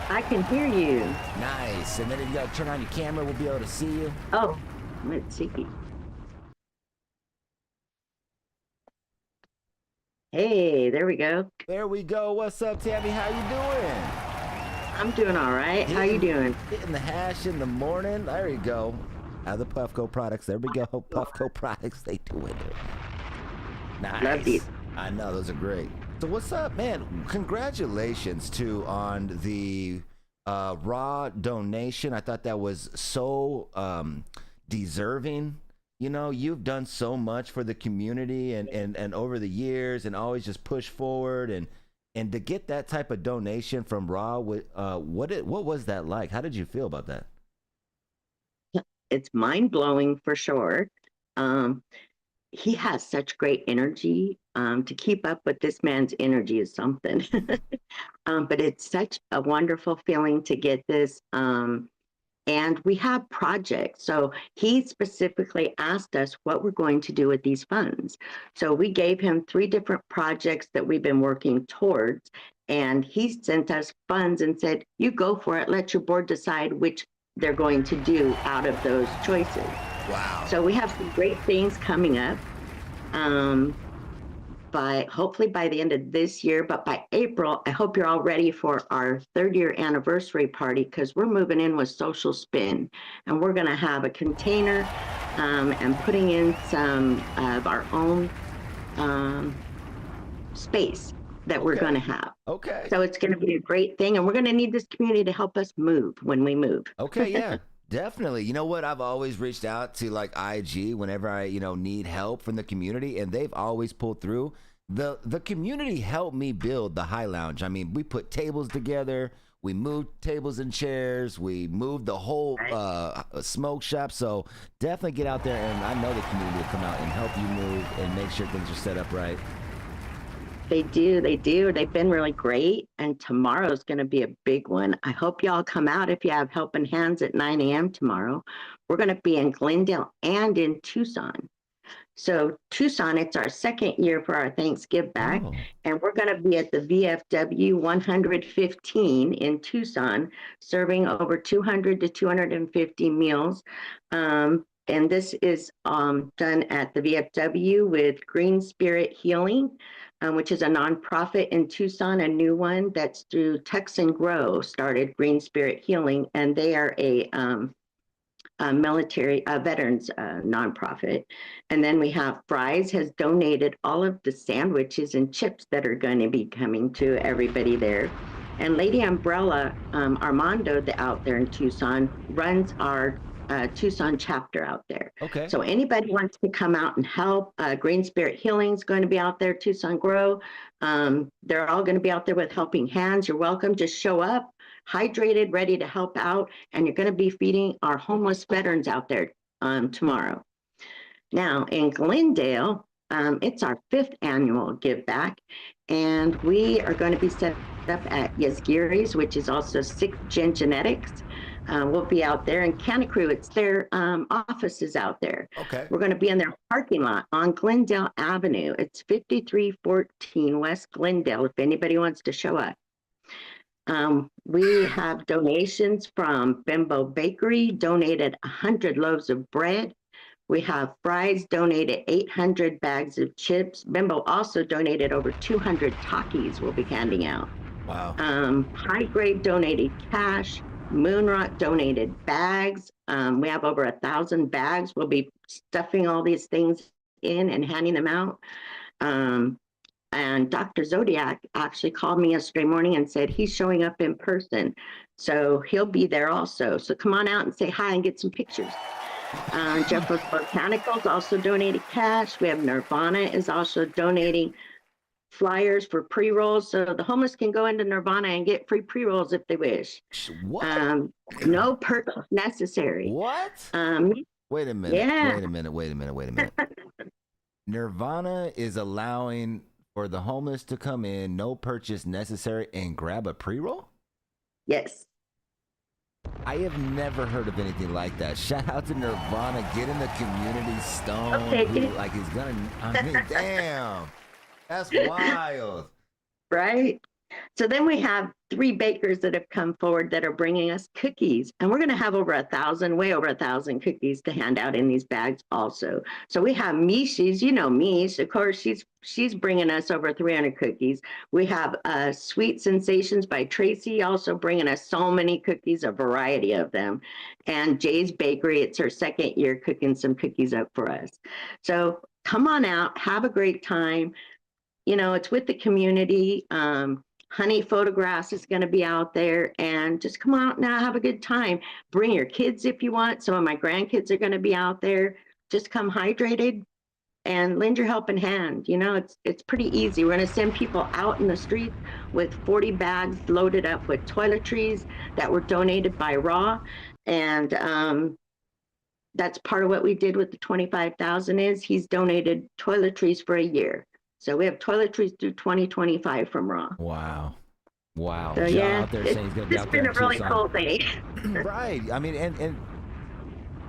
[SPEAKER 7] I can hear you.
[SPEAKER 1] Nice. And then if you gotta turn on your camera, we'll be able to see you.
[SPEAKER 7] Oh, let's see. Hey, there we go.
[SPEAKER 1] There we go. What's up, Tammy? How you doing?
[SPEAKER 7] I'm doing all right. How you doing?
[SPEAKER 1] Hitting the hash in the morning. There you go. The Puffco products. There we go. Puffco products. They do it. Nice.
[SPEAKER 7] Love these.
[SPEAKER 1] I know. Those are great. So what's up, man? Congratulations too on the raw donation. I thought that was so deserving. You know, you've done so much for the community and over the years, and always just push forward, and to get that type of donation from Raw, what was that like? How did you feel about that?
[SPEAKER 7] It's mind-blowing for sure. He has such great energy. To keep up with this man's energy is something. But it's such a wonderful feeling to get this. And we have projects. So he specifically asked us what we're going to do with these funds. So we gave him 3 different projects that we've been working towards. And he sent us funds and said, you go for it. Let your board decide which they're going to do out of those choices.
[SPEAKER 1] Wow.
[SPEAKER 7] So we have some great things coming up. Hopefully by the end of this year, but by April, I hope you're all ready for our 3rd year anniversary party, because we're moving in with Social Spin, and we're going to have a container and putting in some of our own space that we're going to have.
[SPEAKER 1] Okay.
[SPEAKER 7] So it's going to be a great thing, and we're going to need this community to help us move when we move.
[SPEAKER 1] Okay, yeah. Definitely. You know what? I've always reached out to like IG whenever I, need help from the community, and they've always pulled through. The community helped me build the High Lounge. I mean, we put tables together, we moved tables and chairs, we moved the whole smoke shop. So definitely get out there, and I know the community will come out and help you move and make sure things are set up right.
[SPEAKER 7] They do. They do. They've been really great. And tomorrow's going to be a big one. I hope y'all come out if you have helping hands at 9 a.m. tomorrow. We're going to be in Glendale and in Tucson. So Tucson, it's our second year for our Thanksgiving back, and we're going to be at the VFW 115 in Tucson, serving over 200 to 250 meals. And this is done at the VFW with Green Spirit Healing, which is a nonprofit in Tucson, a new one that's through Texan Grow started Green Spirit Healing, and they are a military veterans nonprofit. And then we have Fry's has donated all of the sandwiches and chips that are going to be coming to everybody there. And Lady Umbrella Armando out there in Tucson runs our Tucson chapter out there.
[SPEAKER 1] Okay.
[SPEAKER 7] So anybody wants to come out and help, Green Spirit Healing is going to be out there, Tucson Grow. They're all going to be out there with helping hands. You're welcome. Just show up, hydrated, ready to help out, and you're going to be feeding our homeless veterans out there tomorrow. Now in Glendale, it's our 5th annual Give Back, and we are going to be set up at Yasgiri's, which is also 6th Gen Genetics. We'll be out there in Canacru. It's their offices out there.
[SPEAKER 1] Okay.
[SPEAKER 7] We're going to be in their parking lot on Glendale Avenue. It's 5314 West Glendale, if anybody wants to show up. We have donations from Bimbo Bakery, donated 100 loaves of bread. We have Fry's donated 800 bags of chips. Bimbo also donated over 200 Takis we'll be handing out.
[SPEAKER 1] Wow.
[SPEAKER 7] High Grade donated cash. Moonrock donated bags. We have over 1,000 bags. We'll be stuffing all these things in and handing them out. And Dr. Zodiac actually called me yesterday morning and said he's showing up in person. So he'll be there also. So come on out and say hi and get some pictures. Jeffrey's Botanicals also donated cash. We have Nirvana is also donating flyers for pre-rolls. So the homeless can go into Nirvana and get free pre-rolls if they wish.
[SPEAKER 1] What?
[SPEAKER 7] No purchase necessary.
[SPEAKER 1] What? Wait a minute.
[SPEAKER 7] Yeah.
[SPEAKER 1] Wait a minute. Nirvana is allowing for the homeless to come in, no purchase necessary, and grab a pre-roll?
[SPEAKER 7] Yes.
[SPEAKER 1] I have never heard of anything like that. Shout out to Nirvana, getting the community stoned.
[SPEAKER 7] Okay.
[SPEAKER 1] Like he's gonna, I mean, damn. That's wild.
[SPEAKER 7] Right? So then we have 3 bakers that have come forward that are bringing us cookies. And we're going to have over 1,000, way over 1,000 cookies to hand out in these bags also. So we have Mishi's, you know Mish, of course, she's bringing us over 300 cookies. We have Sweet Sensations by Tracy, also bringing us so many cookies, a variety of them. And Jay's Bakery, it's her 2nd year cooking some cookies up for us. So come on out, have a great time. You know, it's with the community. Honey Photographs is going to be out there, and just come out now, have a good time. Bring your kids if you want. Some of my grandkids are going to be out there. Just come hydrated and lend your helping hand. You know, it's pretty easy. We're going to send people out in the street with 40 bags loaded up with toiletries that were donated by Raw, and that's part of what we did with the 25,000 is he's donated toiletries for a year. So we have toiletries through 2025 from Raw.
[SPEAKER 1] Wow.
[SPEAKER 7] So
[SPEAKER 1] John
[SPEAKER 7] yeah,
[SPEAKER 1] out there saying he's gonna be
[SPEAKER 7] it's
[SPEAKER 1] out there
[SPEAKER 7] been
[SPEAKER 1] in
[SPEAKER 7] a really
[SPEAKER 1] Tucson.
[SPEAKER 7] cool thing.
[SPEAKER 1] Right. I mean, and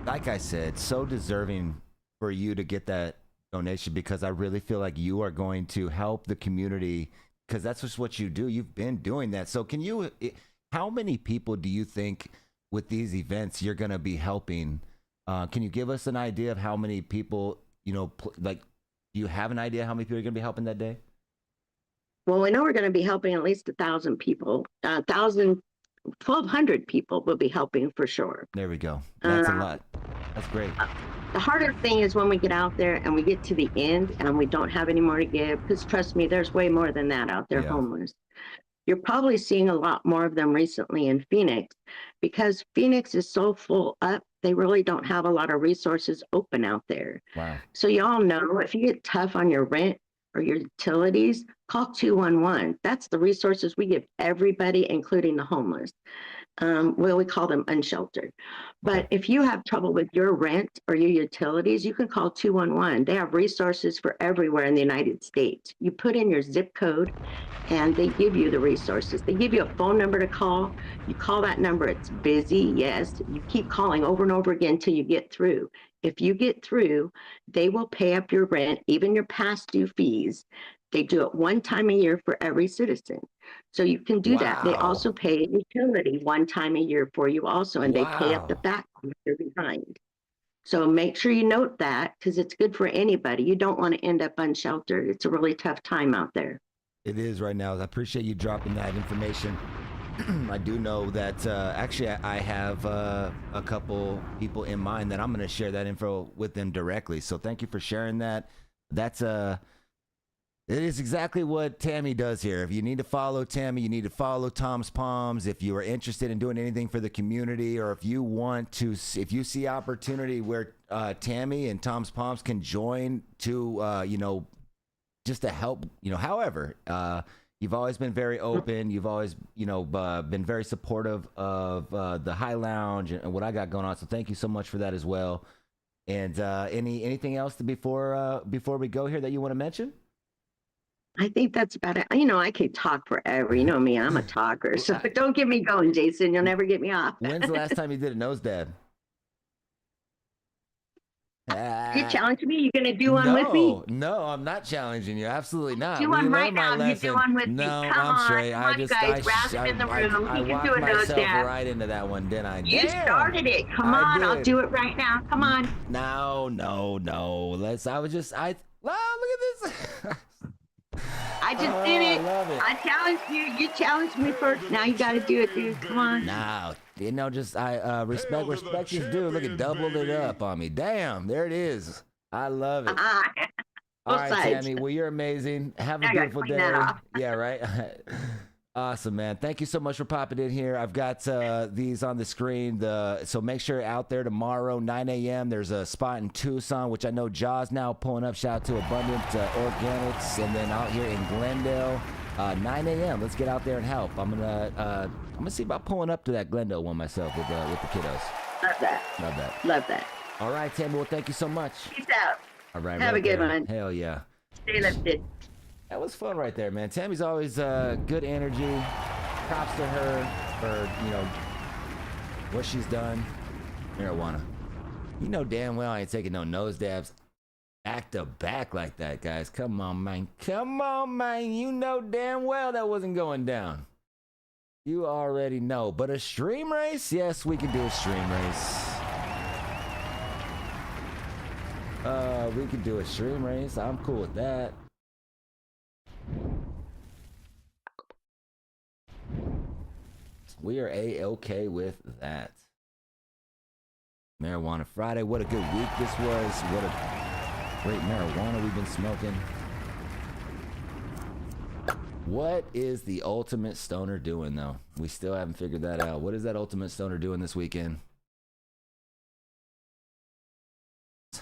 [SPEAKER 1] like I said, so deserving for you to get that donation, because I really feel like you are going to help the community, because that's just what you do. You've been doing that. So how many people do you think with these events you're going to be helping? Can you give us an idea of how many people, do you have an idea how many people are going to be helping that day?
[SPEAKER 7] Well, we know we're going to be helping at least 1,000 people. 1,200 people will be helping for sure.
[SPEAKER 1] There we go. That's a lot. That's great.
[SPEAKER 7] The hardest thing is when we get out there and we get to the end and we don't have any more to give, because trust me, there's way more than that out there homeless. You're probably seeing a lot more of them recently in Phoenix, because Phoenix is so full up, they really don't have a lot of resources open out there.
[SPEAKER 1] Wow.
[SPEAKER 7] So y'all know, if you get tough on your rent or your utilities, call 211. That's the resources we give everybody, including the homeless. well, we call them unsheltered. But if you have trouble with your rent or your utilities, you can call 211. They have resources for everywhere in the United States. You put in your zip code and they give you the resources. They give you a phone number to call. You call that number, it's busy, yes. You keep calling over and over again until you get through. If you get through, they will pay up your rent, even your past due fees. They do it one time a year for every citizen. So you can do that. They
[SPEAKER 1] Wow.
[SPEAKER 7] also pay utility one time a year for you also, and they pay up the
[SPEAKER 1] Wow.
[SPEAKER 7] back if you're behind. So make sure you note that because it's good for anybody. You don't want to end up unsheltered. It's a really tough time out there.
[SPEAKER 1] It is right now. I appreciate you dropping that information. I do know that actually I have a couple people in mind that I'm going to share that info with them directly. So thank you for sharing that. That's it is exactly what Tammy does here. If you need to follow Tammy, you need to follow Tom's Palms. If you are interested in doing anything for the community, or if you want to, if you see opportunity where Tammy and Tom's Palms can join to, just to help, however, you've always been very open. You've always, been very supportive of the High Lounge and what I got going on. So thank you so much for that as well. And anything else before we go here that you want to mention?
[SPEAKER 7] I think that's about it. I could talk forever. You know me, I'm a talker. So don't get me going, Jason. You'll never get me off.
[SPEAKER 1] When's the last time you did a nose dab?
[SPEAKER 7] You challenge me? You gonna do one with me?
[SPEAKER 1] No, I'm not challenging you. Absolutely not.
[SPEAKER 7] Do
[SPEAKER 1] Will you
[SPEAKER 7] one
[SPEAKER 1] learn
[SPEAKER 7] right
[SPEAKER 1] my
[SPEAKER 7] now. You
[SPEAKER 1] lesson?
[SPEAKER 7] do one with me.
[SPEAKER 1] No,
[SPEAKER 7] Come
[SPEAKER 1] I'm
[SPEAKER 7] on,
[SPEAKER 1] straight.
[SPEAKER 7] come
[SPEAKER 1] I
[SPEAKER 7] on,
[SPEAKER 1] just,
[SPEAKER 7] guys. Rasp in the room.
[SPEAKER 1] I
[SPEAKER 7] You can
[SPEAKER 1] walked
[SPEAKER 7] do a nose
[SPEAKER 1] myself
[SPEAKER 7] dab.
[SPEAKER 1] right into that one, didn't I?
[SPEAKER 7] You
[SPEAKER 1] Damn.
[SPEAKER 7] started it. Come
[SPEAKER 1] I
[SPEAKER 7] on, I'll
[SPEAKER 1] did.
[SPEAKER 7] do it right now. Come on.
[SPEAKER 1] No. Wow, look at this.
[SPEAKER 7] I just did it.
[SPEAKER 1] I love it.
[SPEAKER 7] I challenged you. You challenged me first. Now you got to do it, dude. Come on.
[SPEAKER 1] No, just I respect is due. Look at doubled it up on me. Damn, there it is. I love it. All right,
[SPEAKER 7] sides.
[SPEAKER 1] Tammy. Well, you're amazing. Have a
[SPEAKER 7] I gotta
[SPEAKER 1] beautiful
[SPEAKER 7] clean
[SPEAKER 1] day.
[SPEAKER 7] that off.
[SPEAKER 1] Yeah, right. Awesome, man. Thank you so much for popping in here. I've got these on the screen. So make sure out there tomorrow, 9 a.m. There's a spot in Tucson, which I know Jaw's now pulling up. Shout out to Abundant Organics, and then out here in Glendale, 9 a.m. Let's get out there and help. I'm gonna see about pulling up to that Glendale one myself with the kiddos.
[SPEAKER 7] Love that.
[SPEAKER 1] Love that.
[SPEAKER 7] Love that.
[SPEAKER 1] All right, Tammy. Well, thank you so much.
[SPEAKER 7] Peace out.
[SPEAKER 1] All right.
[SPEAKER 7] Have
[SPEAKER 1] right
[SPEAKER 7] a good
[SPEAKER 1] there.
[SPEAKER 7] one.
[SPEAKER 1] Hell yeah.
[SPEAKER 7] Stay lifted.
[SPEAKER 1] That was fun right there, man. Tammy's always good energy. Props to her for, what she's done. Marijuana. You know damn well I ain't taking no nose dabs back to back like that, guys. Come on, man. Come on, man. You know damn well that wasn't going down. You already know. But a stream race? Yes, we can do a stream race. We can do a stream race. I'm cool with that. We are A-OK with that. Marijuana Friday. What a good week this was. What a great marijuana we've been smoking. What is the ultimate stoner doing, though? We still haven't figured that out. What is that ultimate stoner doing this weekend?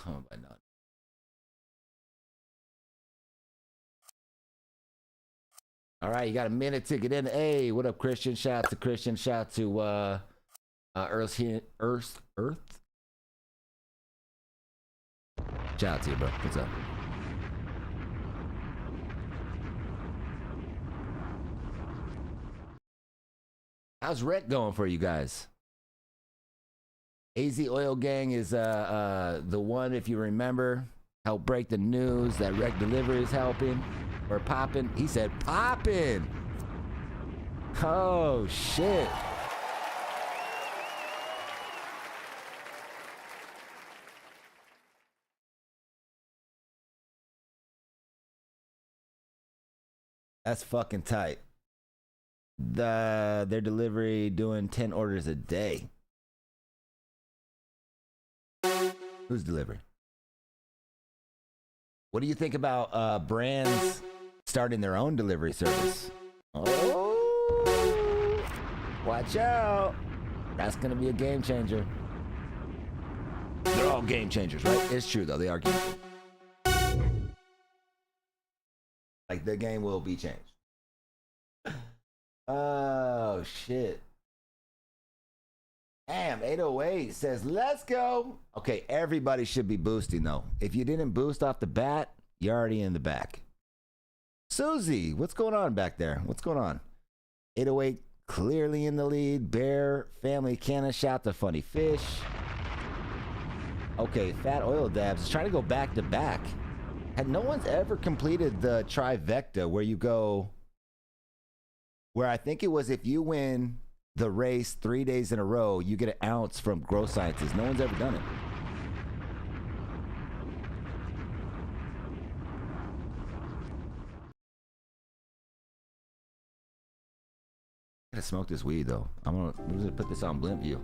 [SPEAKER 1] Oh, my God. All right, you got a minute to get in. Hey, what up, Christian? Shout out to Christian. Shout out to Earth. Shout out to you, bro. What's up? How's rec going for you guys? AZ Oil Gang is the one, if you remember, helped break the news that rec delivery is helping. Or popping. He said popping. Oh shit. That's fucking tight. Their delivery doing 10 orders a day. Who's delivery? What do you think about brands starting their own delivery service? Oh, watch out. That's going to be a game changer. They're all game changers, right? It's true, though. They are game changers. Like, the game will be changed. Oh, shit. Damn, 808 says, let's go. Okay, everybody should be boosting, though. If you didn't boost off the bat, you're already in the back. Susie, what's going on back there? What's going on? 808 clearly in the lead. Bear, family, Canna, shout to Funny Fish. Okay, Fat Oil Dabs is trying to go back to back. And no one's ever completed the trivecta where you go, where I think it was if you win the race 3 days in a row, you get an ounce from Grow Sciences. No one's ever done it. I gotta smoke this weed though. I'm gonna put this on Blimp View.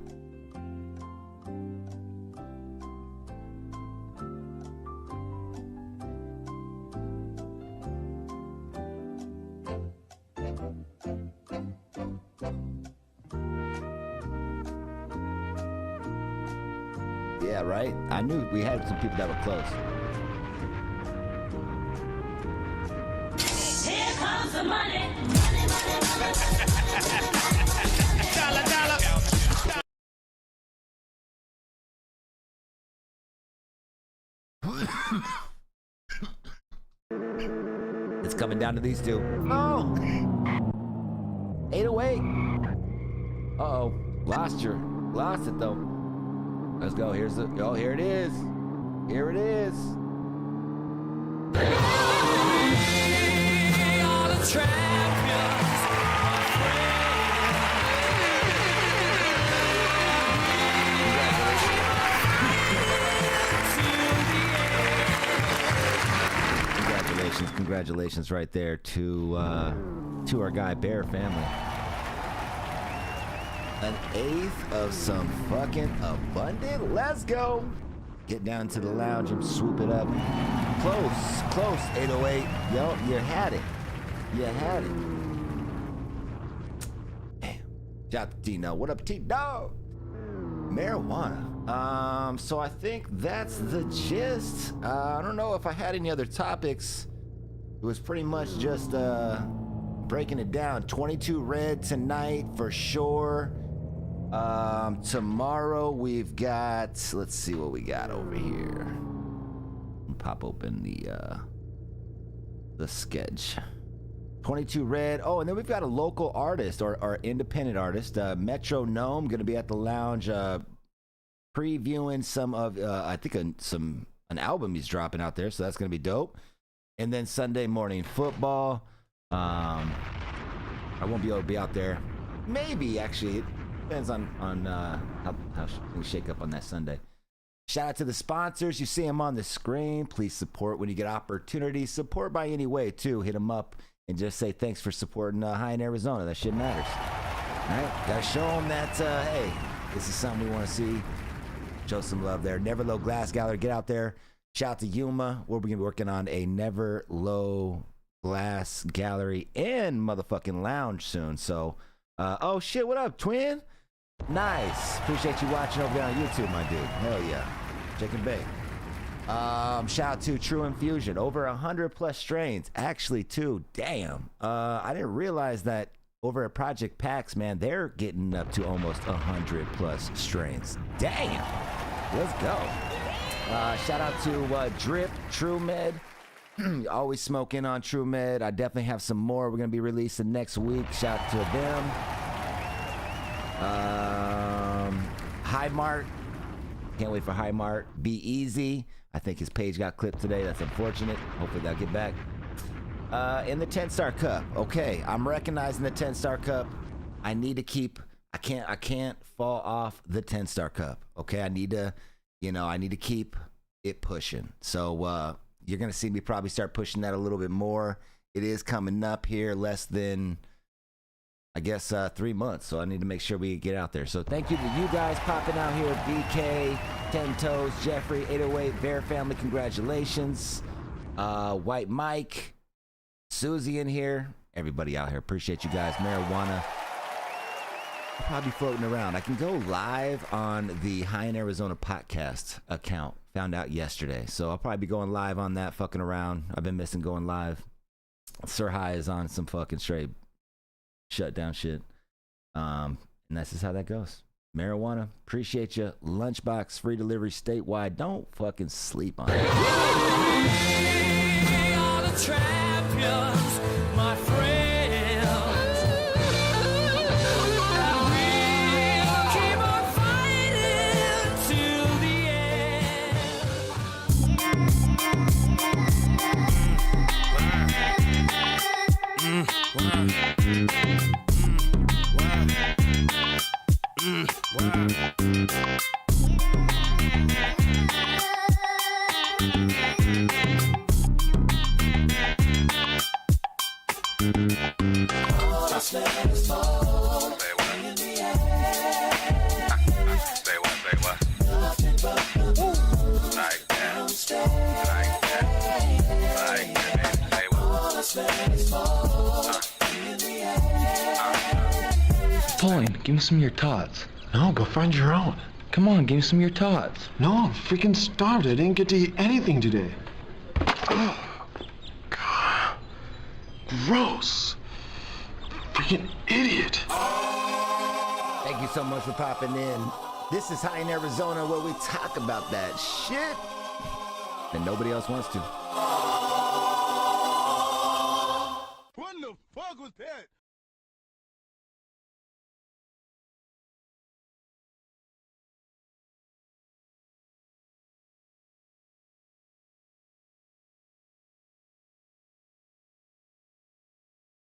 [SPEAKER 1] Yeah, right? I knew we had some people that were close.
[SPEAKER 8] Here comes the money. Dollar, dollar.
[SPEAKER 1] It's coming down to these two. Oh! 808. Uh-oh. Lost it though. Let's go. Here it is. Here it is. Congratulations right there to our guy Bear family. An eighth of some fucking abundant. Let's go. Get down to the lounge and swoop it up. Close. 808. Yo, you had it. Damn. Shout out to Tino. What up, T-Dog? Marijuana. So I think that's the gist. I don't know if I had any other topics. It was pretty much just breaking it down. 22 red tonight for sure. Tomorrow we've got, let's see what we got over here. Pop open the sketch. 22 red. Oh, and then we've got a local artist or independent artist, Metro Gnome, gonna be at the lounge previewing some of I think an album he's dropping out there, so that's gonna be dope. And then Sunday morning football. I won't be able to be out there. Maybe actually. Depends on how things shake up on that Sunday. Shout out to the sponsors. You see them on the screen. Please support when you get opportunities. Support by any way, too. Hit them up and just say thanks for supporting High in Arizona. That shit matters. All right? Got to show them that, hey, this is something we want to see. Show some love there. Never Low Glass Gallery. Get out there. Shout out to Yuma. We're going to be working on a Never Low Glass Gallery and motherfucking lounge soon. So, oh, shit. What up, twin? Nice. Appreciate you watching over there on YouTube, my dude. Hell yeah. Chicken bake. Shout out to True Infusion. Over 100 plus strains. Actually, too. Damn. I didn't realize that over at Project PAX, man, they're getting up to almost 100 plus strains. Damn. Let's go. Shout out to Drip, True Med. Always smoking on True Med. I definitely have some more we're going to be releasing next week. Shout out to them. High Mart. Can't wait for High Mart. Be Easy. I think his page got clipped today. That's unfortunate. Hopefully they'll get back. In the 10-star cup. Okay, I'm recognizing the 10-star cup. I need to keep. I can't fall off the 10-star cup. Okay, I need to keep it pushing. So you're gonna see me probably start pushing that a little bit more. It is coming up here less than, I guess, 3 months. So I need to make sure we get out there. So thank you to you guys popping out here. BK, 10 Toes, Jeffrey, 808, Bear Family, congratulations. White Mike, Susie in here. Everybody out here. Appreciate you guys. Marijuana. I'll probably be floating around. I can go live on the High in Arizona podcast account. Found out yesterday. So I'll probably be going live on that, fucking around. I've been missing going live. Sir High is on some fucking straight shut down shit. And that's just how that goes. Marijuana, appreciate you. Lunchbox, free delivery statewide. Don't fucking sleep on it.
[SPEAKER 8] We are the champions, my friends. We'll keep on fighting till the
[SPEAKER 9] Pauline, give me some of your tots.
[SPEAKER 10] No, go find your own.
[SPEAKER 9] Come on, give me some of your tots.
[SPEAKER 10] No, I'm freaking starved. I didn't get to eat anything today. Oh, God. Gross. Freaking idiot.
[SPEAKER 1] Thank you so much for popping in. This is High in Arizona, where we talk about that shit and nobody else wants to.